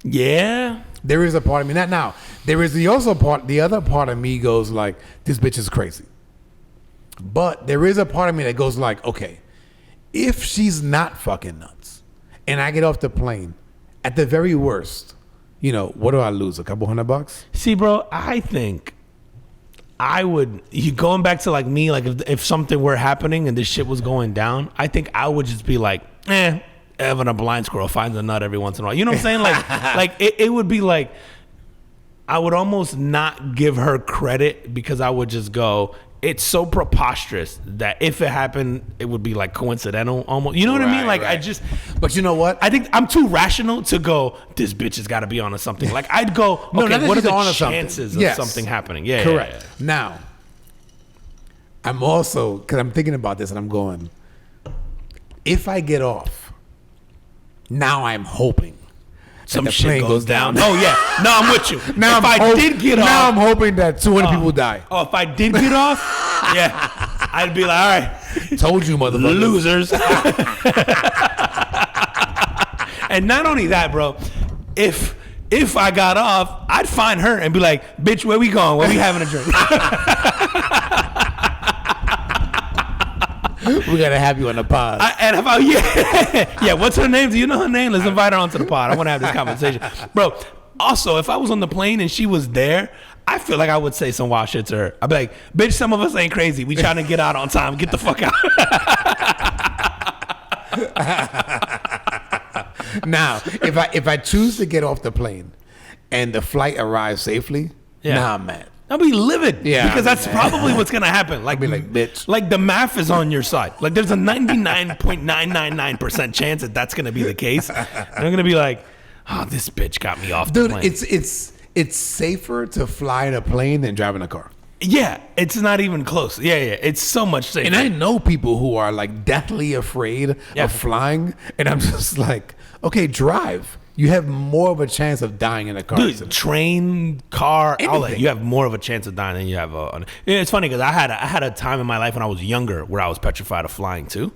Yeah. There is a part of me that now. There is the other part of me goes like, this bitch is crazy. But there is a part of me that goes like, okay, if she's not fucking nuts and I get off the plane, at the very worst, what do I lose? A couple $100? See, bro, I think I would, you going back to like me, like if something were happening and this shit was going down, I think I would just be like, Evan, a blind squirrel finds a nut every once in a while. You know what I'm saying? Like it would be like, I would almost not give her credit because I would just go, it's so preposterous that if it happened, it would be like coincidental almost. You know what I mean? Like right. But you know what? I think I'm too rational to go, this bitch has got to be onto something. Like I'd go, okay, what are the chances of something happening? Yeah, correct. Yeah. Now, I'm also, because I'm thinking about this and I'm going, if I get off, now I'm hoping some shit goes down. Oh yeah, no, I'm with you. Now if I did get off, now I'm hoping that 200 people die. Oh, if I did get off, yeah, I'd be like, all right, told you, motherfuckers, losers. And not only that, bro, if I got off, I'd find her and be like, bitch, where we going? Where we having a drink? We gotta have you on the pod. Yeah, what's her name? Do you know her name? Let's invite her onto the pod. I want to have this conversation, bro. Also, if I was on the plane and she was there, I feel like I would say some wild shit to her. I'd be like, bitch, some of us ain't crazy. We trying to get out on time. Get the fuck out. Now, if I choose to get off the plane and the flight arrives safely, nah, man. I'll be livid. Yeah, because that's probably what's gonna happen. Like, I'll be like, bitch. Like the math is on your side. Like there's a 99.999% chance that that's gonna be the case. And I'm gonna be like, oh, this bitch got me off the plane. Dude, it's safer to fly in a plane than driving a car. Yeah, it's not even close. Yeah, it's so much safer. And I know people who are like deathly afraid of flying, and I'm just like, okay, drive. You have more of a chance of dying in a car. Dude, train, car, all that. Anything. You have more of a chance of dying than you have. It's funny because I had a time in my life when I was younger where I was petrified of flying too.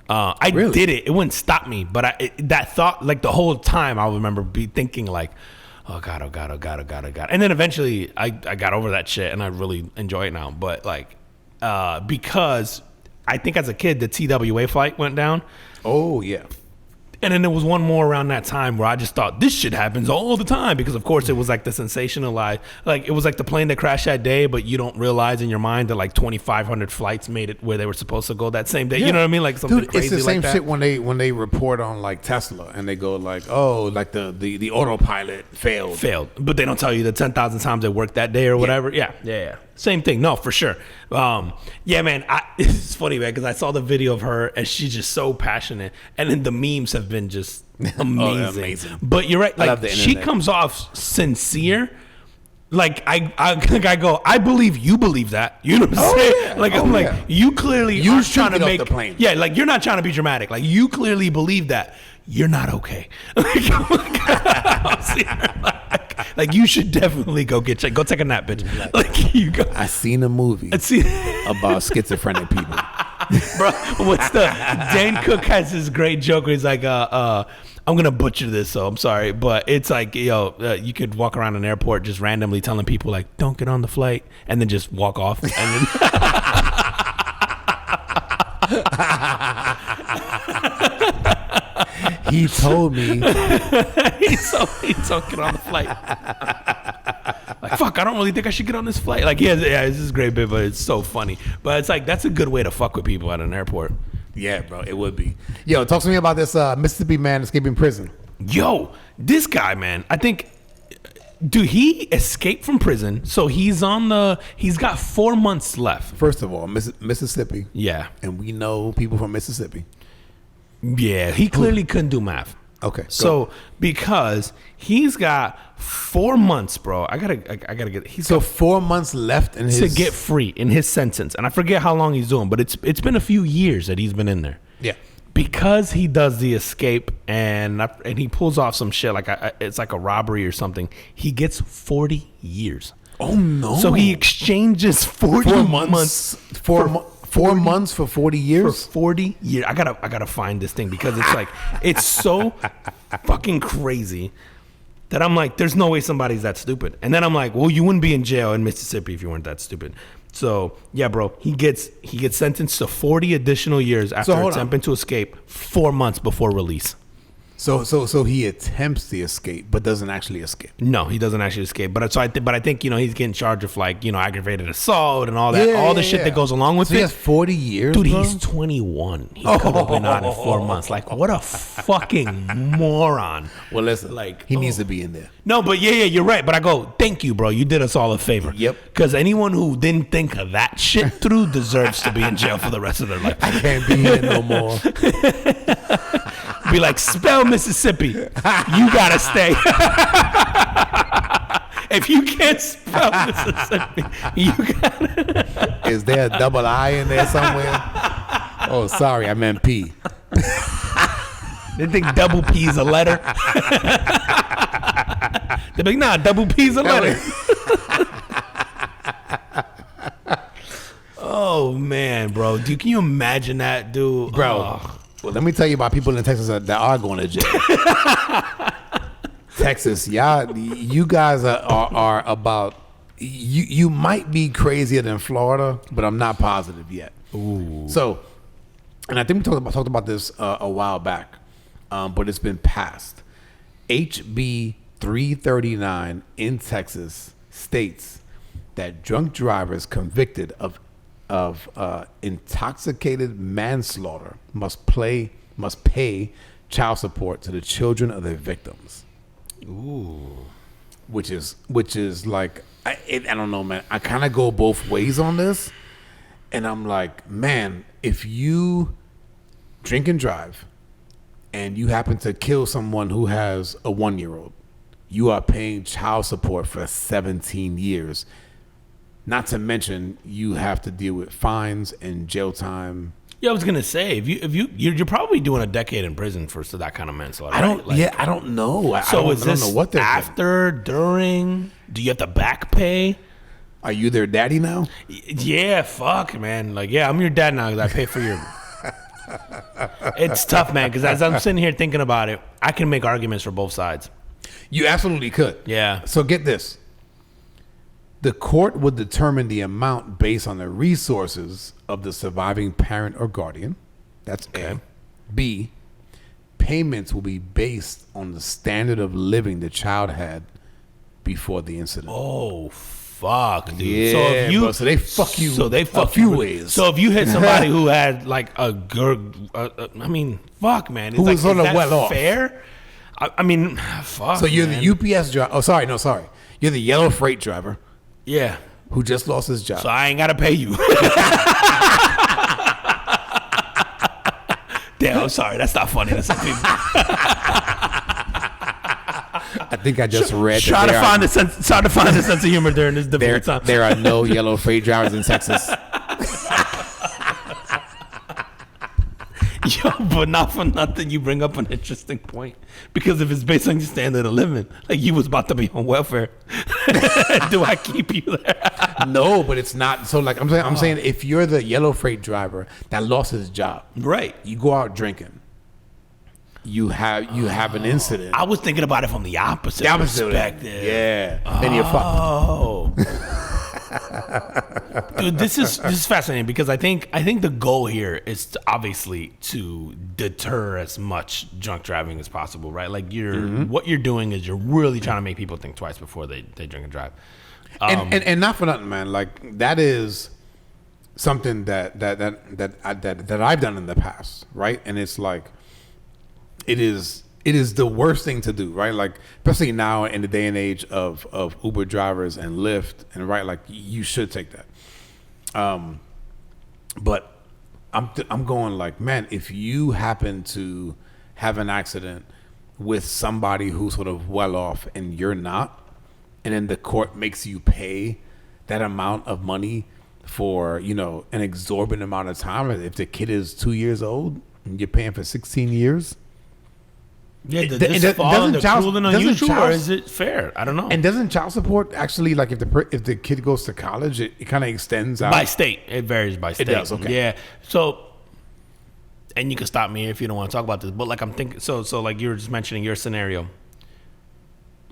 I did it. It wouldn't stop me, but that thought, like the whole time, I remember thinking like, oh God. And then eventually I got over that shit and I really enjoy it now. But like, because I think as a kid, the TWA flight went down. Oh, yeah. And then there was one more around that time where I just thought this shit happens all the time because of course it was like the sensationalized, like it was like the plane that crashed that day, but you don't realize in your mind that like 2,500 flights made it where they were supposed to go that same day. Yeah. You know what I mean? Like something crazy like that. It's the same shit when they report on like Tesla and they go like, oh, like the autopilot failed. But they don't tell you the 10,000 times they worked that day or whatever. Yeah. Same thing. No, for sure. Yeah, man. It's funny, man, because I saw the video of her and she's just so passionate. And then the memes have been just amazing. But you're right. Like she comes off sincere. Like I go, I believe you believe that. You know what I'm saying? Yeah. Like I'm like, you clearly you aren't trying to make the plane. Yeah, like you're not trying to be dramatic. Like you clearly believe that. You're not okay. Like you should definitely go take a nap, bitch. Like you go. I seen a movie about schizophrenic people. Bro, Dan Cook has this great joke where he's like, I'm gonna butcher this, so I'm sorry, but it's like, you could walk around an airport just randomly telling people like, don't get on the flight, and then just walk off, and then he told me he told get on the flight. Like, fuck fuck, I don't really think I should get on this flight. Like, yeah, this is a great bit, but it's so funny. But it's like, that's a good way to fuck with people at an airport. Yeah, bro, it would be. Yo, talk to me about this Mississippi man escaping prison. Yo, this guy, man, I think, dude, he escaped from prison. So he's got 4 months left. First of all, Mississippi. Yeah. And we know people from Mississippi. Yeah, he clearly couldn't do math. Okay. So because he's got 4 months, bro. I gotta get. He's So got 4 months left in his to get free in his sentence, and I forget how long he's doing, but it's been a few years that he's been in there. Yeah. Because he does the escape and he pulls off some shit like it's like a robbery or something. He gets 40 years. Oh no. So he exchanges 40 months. 4 months for 40 years. For 40 years. I gotta find this thing because it's like it's so fucking crazy that I'm like, there's no way somebody's that stupid. And then I'm like, well, you wouldn't be in jail in Mississippi if you weren't that stupid. So yeah, bro, he gets sentenced to 40 additional years after attempting to escape 4 months before release. So he attempts the escape, but doesn't actually escape. No, he doesn't actually escape. But I think he's getting charged with like aggravated assault and all that, the shit that goes along with it. He has 40 years, dude. bro? He's 21. He could have been out in 4 months. Like, what a fucking moron. Well, listen, like he needs to be in there. No, but yeah, you're right. But I go, thank you, bro. You did us all a favor. Yep. Because anyone who didn't think of that shit through deserves to be in jail for the rest of their life. I can't be here no more. Be like, spell Mississippi. You gotta stay. If you can't spell Mississippi, you gotta. Is there a double I in there somewhere? Oh, sorry, I meant P. They think double P is a letter. They're like, nah, double P is a letter. Oh man, bro, dude, can you imagine that, dude, bro? Oh. Well, let me tell you about people in Texas that are going to jail. Texas, you guys are about. You might be crazier than Florida, but I'm not positive yet. Ooh. So, and I think we talked about this a while back, but it's been passed. HB 339 in Texas states that drunk drivers convicted of intoxicated manslaughter must pay child support to the children of their victims. Ooh, which is like I don't know, man. I kind of go both ways on this, and I'm like, man, if you drink and drive, and you happen to kill someone who has a 1-year-old, you are paying child support for 17 years. Not to mention, you have to deal with fines and jail time. Yeah, I was gonna say, you're probably doing a decade in prison for that kind of manslaughter. I don't. Right? Like, yeah, I don't know. So I don't know what they're after, during? Do you have to back pay? Are you their daddy now? Yeah, fuck, man. Like, yeah, I'm your dad now because I pay for your. It's tough, man. Because as I'm sitting here thinking about it, I can make arguments for both sides. You absolutely could. Yeah. So get this. The court would determine the amount based on the resources of the surviving parent or guardian. That's A. B. Payments will be based on the standard of living the child had before the incident. Oh, fuck, dude. Yeah, so they fuck you. So they fuck a few you ways. So if you hit somebody who had like a girl, I mean, fuck, man. It's who like, was sort of that well off. Fair? I mean, fuck. So you're man. the UPS driver. Oh, sorry. You're the yellow freight driver. Yeah. Who just lost his job. So I ain't gotta pay you. Damn, I'm sorry. That's not funny to some people. I think I just read. Try to find the sense of humor during this debate time. There are no yellow freight drivers in Texas. Yo, but not for nothing, you bring up an interesting point. Because if it's based on your standard of living, like you was about to be on welfare, do I keep you there? No, but it's not. So like I'm saying, if you're the yellow freight driver that lost his job, right? You go out drinking. You have an incident. I was thinking about it from the opposite perspective. Yeah, then you're fucked. Oh. Dude, this is fascinating because I think the goal here is obviously to deter as much drunk driving as possible, right? Like what you're doing is you're really trying to make people think twice before they drink and drive. And not for nothing, man. Like that is something that I've done in the past, right? And it's like it is the worst thing to do, right? Like especially now in the day and age of Uber drivers and Lyft, and right, like you should take that. But I'm going like, man, if you happen to have an accident with somebody who's sort of well off and you're not, and then the court makes you pay that amount of money for, you know, an exorbitant amount of time. If the kid is 2 years old and you're paying for 16 years. Yeah, does this fall under cruel and unusual, or is it fair? I don't know. And doesn't child support actually, like if the kid goes to college, it kind of extends out? By state. It varies by state. It does, okay. Yeah. So, and you can stop me if you don't want to talk about this, but like I'm thinking, so like you were just mentioning your scenario.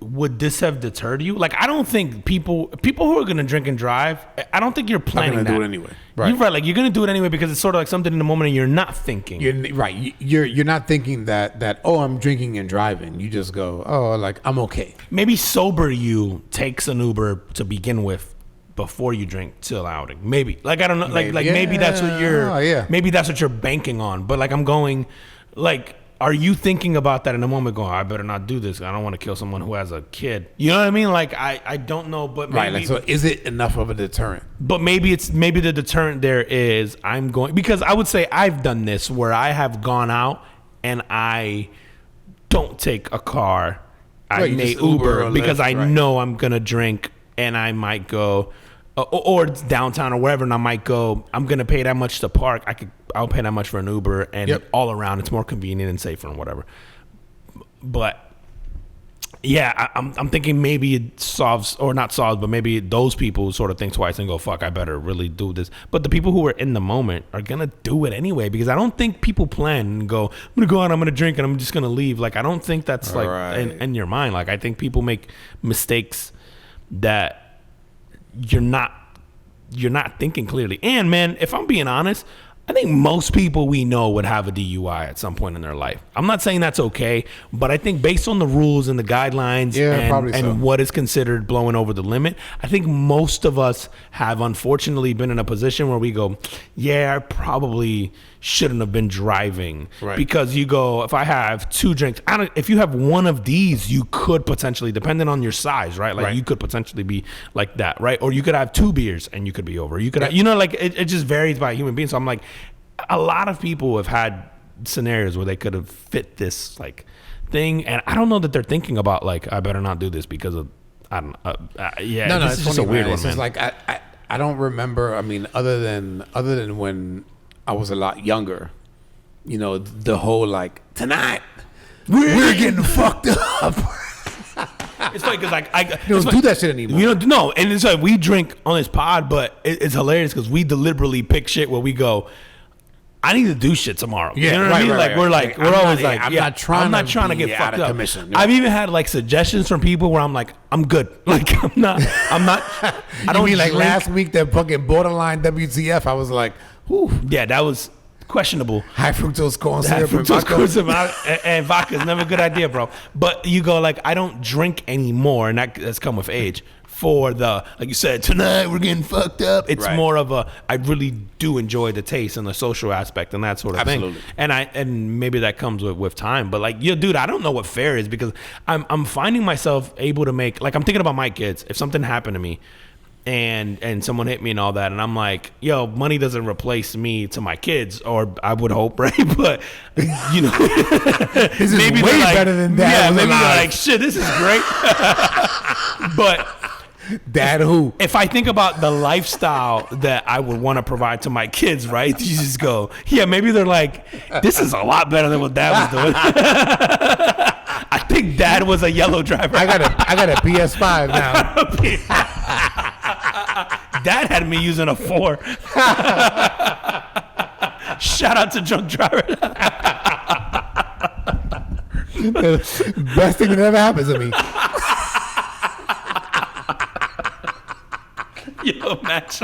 Would this have deterred you? Like, I don't think people who are going to drink and drive, I don't think you're planning that. Not going to do it anyway. Right. You're right. Like, you're going to do it anyway because it's sort of like something in the moment and you're not thinking. You're right. You're not thinking that, oh, I'm drinking and driving. You just go, oh, like, I'm okay. Maybe sober you takes an Uber to begin with before you drink till outing. Maybe. Like, I don't know. Maybe that's what maybe that's what you're banking on. But, like, I'm going, like, are you thinking about that in a moment going, I better not do this. I don't want to kill someone who has a kid. You know what I mean? Like, I don't know, but maybe. Right, like, so is it enough of a deterrent? But maybe the deterrent there is I'm going, because I would say I've done this where I have gone out and I don't take a car. I may Uber because I know I'm going to drink and I might go, or it's downtown or wherever, and I might go, I'm going to pay that much to park. I'll pay that much for an Uber, and all around it's more convenient and safer and whatever. But yeah, I'm thinking maybe it solves, or not solves, but maybe those people sort of think twice and go, fuck, I better really do this. But the people who are in the moment are going to do it anyway, because I don't think people plan and go, I'm going to go out, I'm going to drink, and I'm just going to leave. Like, I don't think that's in your mind. Like, I think people make mistakes that you're not thinking clearly. And man, if I'm being honest, I think most people we know would have a DUI at some point in their life. I'm not saying that's okay, but I think based on the rules and the guidelines and what is considered blowing over the limit, I think most of us have unfortunately been in a position where we go, yeah, I probably shouldn't have been driving. Right. Because you go, if I have 2 drinks, if you have one of these, you could potentially, depending on your size, right? Like you could potentially be like that, right? Or you could have 2 beers and you could be over. You could have, you know, like it just varies by human being. So I'm like, a lot of people have had scenarios where they could have fit this like thing, and I don't know that they're thinking about like, I better not do this because of, I don't know. It's just a weird one, man. It's like I don't remember. I mean, other than when I was a lot younger, you know, the whole like, tonight we're getting fucked up. It's funny because like I don't do that shit anymore. You know, no, and it's like we drink on this pod, but it's hilarious because we deliberately pick shit where we go, I need to do shit tomorrow. Yeah, you know what I mean? Like we're always like, I'm not trying to get fucked up. Commission. I've even had like suggestions from people where I'm like, I'm good. Like I'm not. I don't mean like last week that fucking borderline WTF. I was like, whew. Yeah, that was questionable. High fructose corn syrup and vodka is never a good idea, bro. But you go like, I don't drink anymore, and that's come with age. For the, like you said, tonight we're getting fucked up. It's more of a, I really do enjoy the taste and the social aspect and that sort of thing. And maybe that comes with time. But like, dude, I don't know what fair is because I'm finding myself able to make, like I'm thinking about my kids. If something happened to me and someone hit me and all that, and I'm like, yo, money doesn't replace me to my kids, or I would hope, right? But you know, this is maybe way better than that. Yeah, maybe they're like, shit, this is great. But Dad who? If I think about the lifestyle that I would want to provide to my kids, right? You just go, yeah, maybe they're like, this is a lot better than what Dad was doing. I think Dad was a yellow driver. I got a PS5 now. Dad had me using a 4. Shout out to drunk driver. The best thing that ever happens to me. Yo, Max,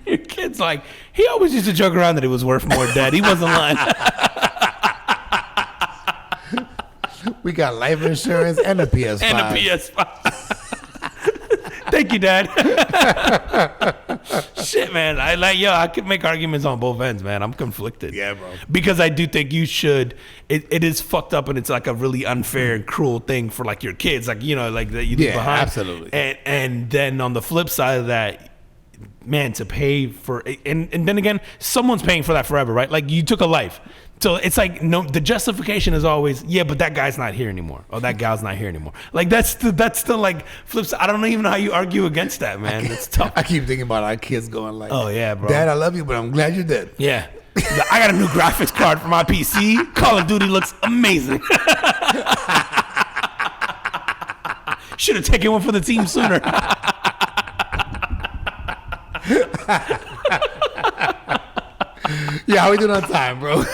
your kid's like, he always used to joke around that it was worth more, Dad. He wasn't lying. We got life insurance and a PS5. They Thank you, Dad. Shit, man. I could make arguments on both ends, man. I'm conflicted. Yeah, bro. Because I do think you should. It is fucked up, and it's like a really unfair and cruel thing for like your kids, like like that you leave behind. Absolutely. And then on the flip side of that, man, to pay for and then again, someone's paying for that forever, right? Like you took a life. So it's like the justification is always, but that guy's not here anymore. Or that gal's not here anymore. Like that's the like flip side. I don't even know how you argue against that, man. It's tough. I keep thinking about our kids going like, oh yeah, bro. Dad, I love you, but I'm glad you're dead. Yeah. I got a new graphics card for my PC. Call of Duty looks amazing. Should have taken one for the team sooner. Yeah, how we doing on time, bro?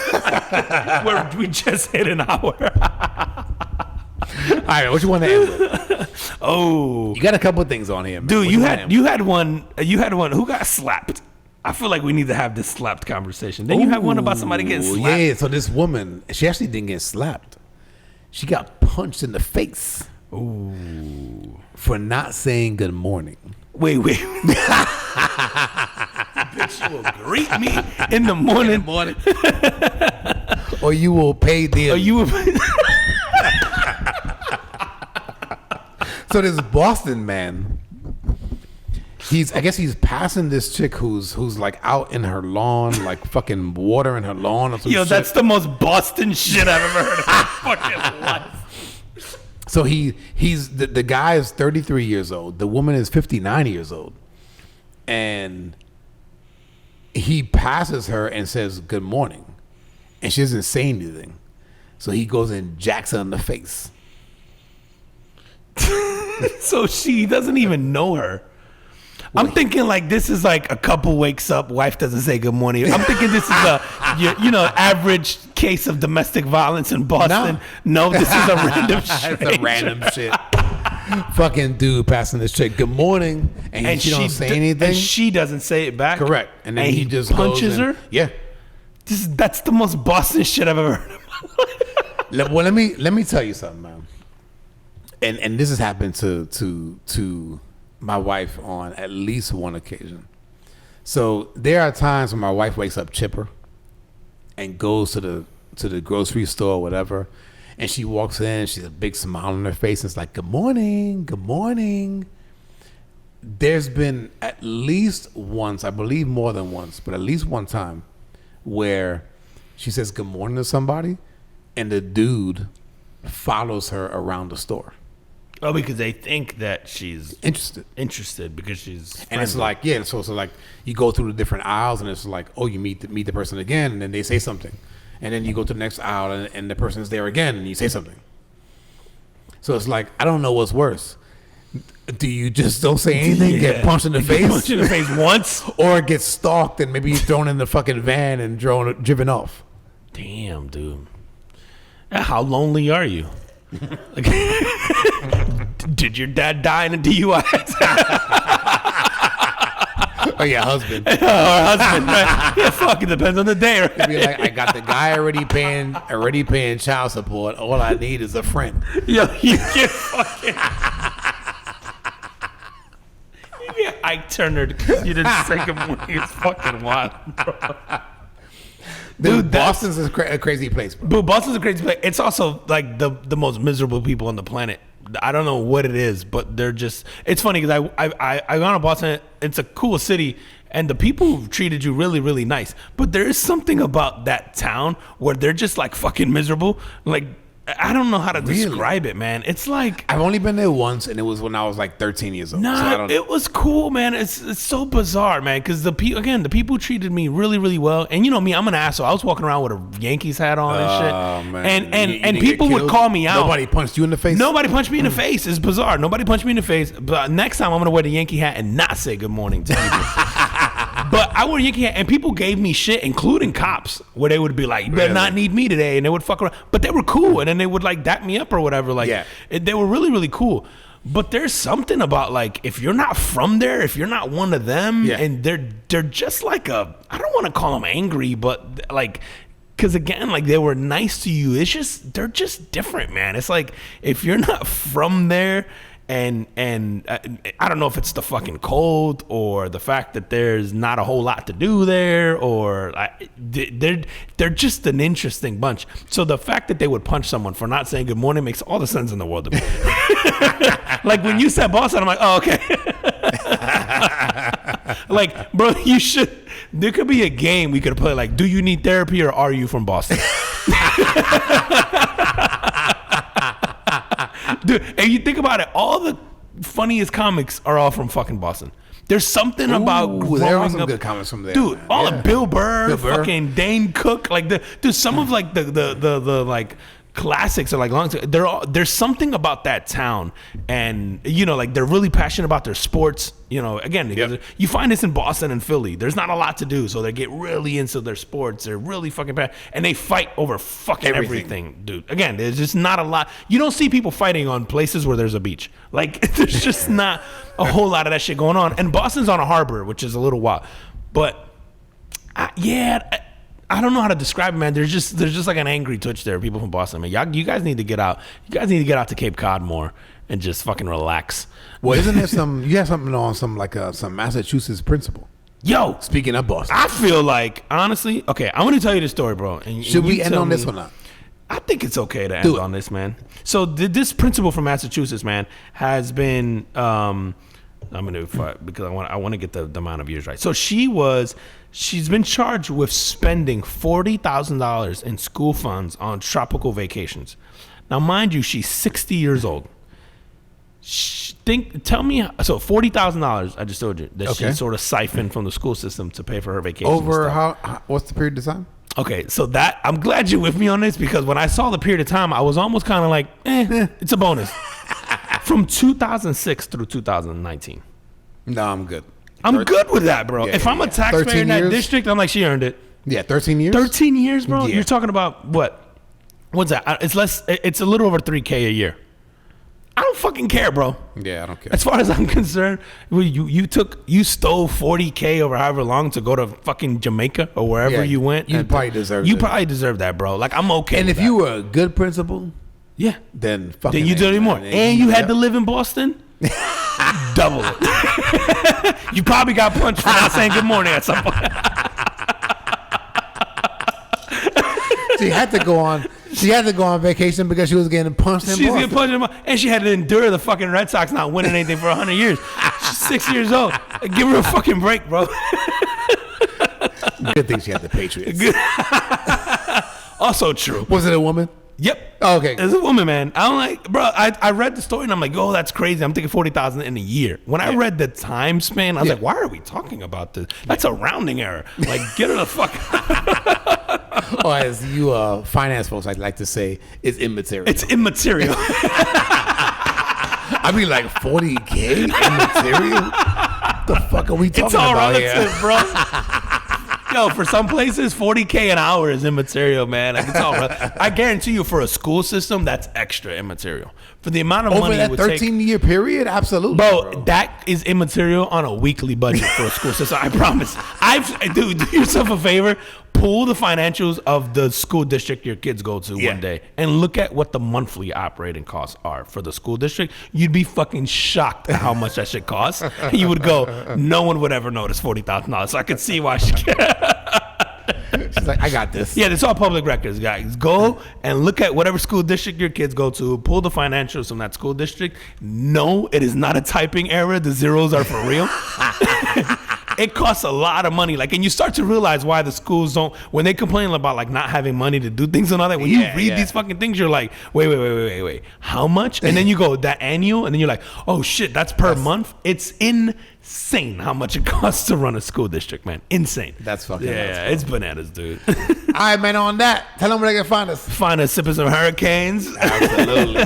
We just hit an hour. All right, what you want to end with? Oh, You got a couple of things on here, man. dude, What you wanna had end one who got slapped. I feel like we need to have this slapped conversation. Then you had one about somebody getting with? slapped. Yeah, so this woman, she actually didn't get slapped. She got punched in the face. Ooh. For not saying good morning. Wait. Bitch, you will greet me in the morning. Or you will pay the. Or you will. So this Boston man, I guess he's passing this chick who's like out in her lawn, like fucking watering her lawn or some Yo, shit. that's the most Boston shit I've ever heard of in my fucking life. So he's the guy is 33 years old. The woman is 59 years old. And he passes her and says good morning. And she doesn't say anything. So he goes and jacks her in the face. So she doesn't even know her. I'm thinking like this is like a couple wakes up, wife doesn't say good morning. I'm thinking this is average case of domestic violence in Boston. No, this is a random shit. It's a random shit. Fucking dude passing this chick good morning, and she don't say anything. And she doesn't say it back. Correct. And then he just punches goes her. Yeah. That's the most Boston shit I've ever heard of. Well, let me tell you something, man. And this has happened to my wife on at least one occasion. So there are times when my wife wakes up chipper and goes to the grocery store or whatever, and she walks in, she's a big smile on her face, and it's like, good morning, good morning. There's been at least once, I believe more than once, but at least one time where she says good morning to somebody and the dude follows her around the store. Oh, because they think that she's interested because she's friendly. And it's like, yeah, so like you go through the different aisles and it's like, oh, you meet the person again, and then they say something, and then you go to the next aisle and the person's there again and you say something. So it's like, I don't know what's worse. Do you just don't say anything, get punched in the face? Punched in the face once? Or get stalked and maybe thrown in the fucking van and driven off? Damn, dude. How lonely are you? Like, did your dad die in a DUI? Oh yeah, husband. Or husband, right? Yeah, fuck, it depends on the day, right? It'd be like, I got the guy already paying child support. All I need is a friend. Yo, you get fucking... You get Ike Turner because you didn't say good morning. It's fucking wild, bro. Dude, Boston's a crazy place, bro. But Boston's a crazy place. It's also like the most miserable people on the planet. I don't know what it is, but they're just. It's funny because I gone to Boston. It's a cool city, and the people treated you really, really nice. But there is something about that town where they're just like fucking miserable. Like, I don't know how to describe it, man. It's like I've only been there once, and it was when I was like 13 years old. Nah, so it was cool, man. It's so bizarre, man. Because the people treated me really, really well. And you know me, I'm an asshole. I was walking around with a Yankees hat on and shit. Oh man! And people would call me out. Nobody punched you in the face. Nobody punched me in the face. It's bizarre. Nobody punched me in the face. But next time I'm gonna wear the Yankee hat and not say good morning to people. But I wore a Yankee hat, and people gave me shit, including cops, where they would be like, "You better not need me today," and they would fuck around. But they were cool, and then they would like dap me up or whatever. Like, they were really, really cool. But there's something about like if you're not from there, if you're not one of them, and they're just like I don't want to call them angry, but like. Because again, like they were nice to you. It's just they're just different, man. It's like if you're not from there and I don't know if it's the fucking cold or the fact that there's not a whole lot to do there, or they're just an interesting bunch. So the fact that they would punch someone for not saying good morning makes all the sense in the world to me. Like when you said Boston, I'm like, oh, okay. Like, bro, you should. There could be a game we could play. Like, do you need therapy or are you from Boston? Dude, and you think about it, all the funniest comics are all from fucking Boston. There's something about growing there are some up. good comics from there, dude. man. All Yeah. of Bill Burr, Bill Burr. fucking Dane Cook, like dude. Some of like the like classics are like long. There's something about that town, and you know, like they're really passionate about their sports. You know, again, you find this in Boston and Philly. There's not a lot to do, so they get really into their sports. They're really fucking bad, and they fight over fucking everything, dude. Again, there's just not a lot. You don't see people fighting on places where there's a beach. Like, there's just not a whole lot of that shit going on. And Boston's on a harbor, which is a little wild. But I don't know how to describe it, man. There's just like an angry twitch there. People from Boston, man. You guys need to get out. You guys need to get out to Cape Cod more and just fucking relax. Well, isn't there you have something on some Massachusetts principle? Yo, Speaking of Boston, I feel like, honestly, okay, I'm going to tell you the story, bro. And should we you end tell on this me- or not? I think it's okay to Do end it. on this, man. So this principal from Massachusetts, man, has been I'm gonna because I want to get the amount of years right. So she's been charged with spending $40,000 in school funds on tropical vacations. Now, mind you, she's 60 years old. Tell me, so $40,000 I just told you that Okay. she sort of siphoned from the school system to pay for her vacation. Over how? What's the period of time? Okay, so that I'm glad you're with me on this, because when I saw the period of time, I was almost kind of like, it's a bonus. From 2006 through 2019. No, I'm good. I'm good with that, bro. Yeah, if I'm a taxpayer 13 in that years? district, I'm like, she earned it. Yeah, 13 years. 13 years, bro? Yeah. You're talking about what? What's that? It's a little over $3,000 a year. I don't fucking care, bro. Yeah, I don't care. As far as I'm concerned, you stole $40,000 over however long to go to fucking Jamaica or wherever Yeah, you went. you and probably deserve You it. probably deserve that, bro. Like, I'm okay. And with if you that. were a good principal, yeah, then fucking then you do it more. man. And you had Yep. to live in Boston. Double it. You probably got punched for not saying good morning at some point. She had to go on. She had to go on vacation because she was getting punched in She's Boston. getting punched in the mouth. And she had to endure the fucking Red Sox not winning anything for 100 years. She's 6 years old. Give her a fucking break, bro. Good thing she had the Patriots. Also true. Was it a woman? Yep. Oh, okay. As a woman, man. I'm like, bro, I read the story and I'm like, oh, that's crazy. I'm thinking 40,000 in a year. When I read the time span, I was Yeah. like, why are we talking about this? That's a rounding error. Like, get her the fuck Or as you finance folks, I'd like to say, it's immaterial. It's immaterial. I mean, like 40K immaterial. What the fuck are we talking It's all about relative, here? bro. Yo, for some places, $40,000 an hour is immaterial, man. Like, it's all I guarantee you, for a school system, that's extra immaterial. For the amount of Over money it that would take. 13-year period, absolutely, Bro, that is immaterial on a weekly budget for a school system. I promise. Dude, do yourself a favor. Pull the financials of the school district your kids go to Yeah. one day and look at what the monthly operating costs are for the school district. You'd be fucking shocked at how much that shit costs. You would go, no one would ever notice $40,000. So I could see why she She's like, I got this. Yeah, it's all public records, guys. Go and look at whatever school district your kids go to. Pull the financials from that school district. No, it is not a typing error. The zeros are for real. It costs a lot of money. Like, and you start to realize why the schools don't, when they complain about like not having money to do things and all that, when you read these fucking things, you're like, wait. How much? And then you go, that annual? And then you're like, oh shit, that's per month? It's insane how much it costs to run a school district, man. Insane. That's fucking nuts, Yeah, bro. it's bananas, dude. All right, man, on that, tell them where they can find us. Find us sipping some hurricanes. Absolutely.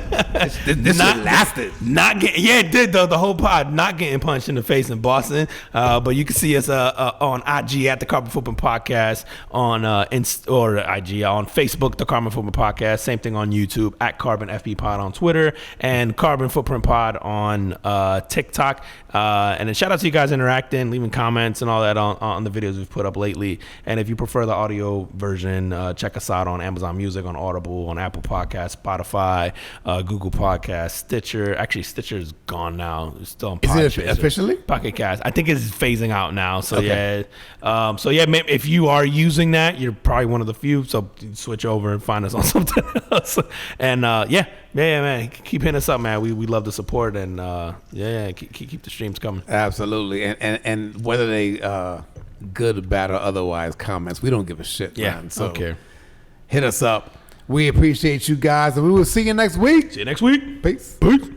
this Not- shit lasted. Not getting, yeah, it did though. The whole pod not getting punched in the face in Boston. But you can see us on IG at the Carbon Footprint Podcast, on or IG on Facebook, the Carbon Footprint Podcast. Same thing on YouTube at Carbon FB Pod on Twitter, and Carbon Footprint Pod on TikTok. And then shout out out to you guys interacting, leaving comments and all that on the videos we've put up lately. And if you prefer the audio version, check us out on Amazon Music, on Audible, on Apple Podcasts, Spotify, Google Podcasts, Stitcher. Actually, Stitcher's gone now. It's still on Podchaser. Is it officially? Pocket Cast. I think it's phasing out now. So yeah. Maybe if you are using that, you're probably one of the few. So switch over and find us on something else. And man, keep hitting us up, man. We love the support, and keep the streams coming. Absolutely. And whether they good, bad, or otherwise comments, we don't give a shit, man. So don't care. Hit us up. We appreciate you guys, and we will see you next week. See you next week. Peace. Peace.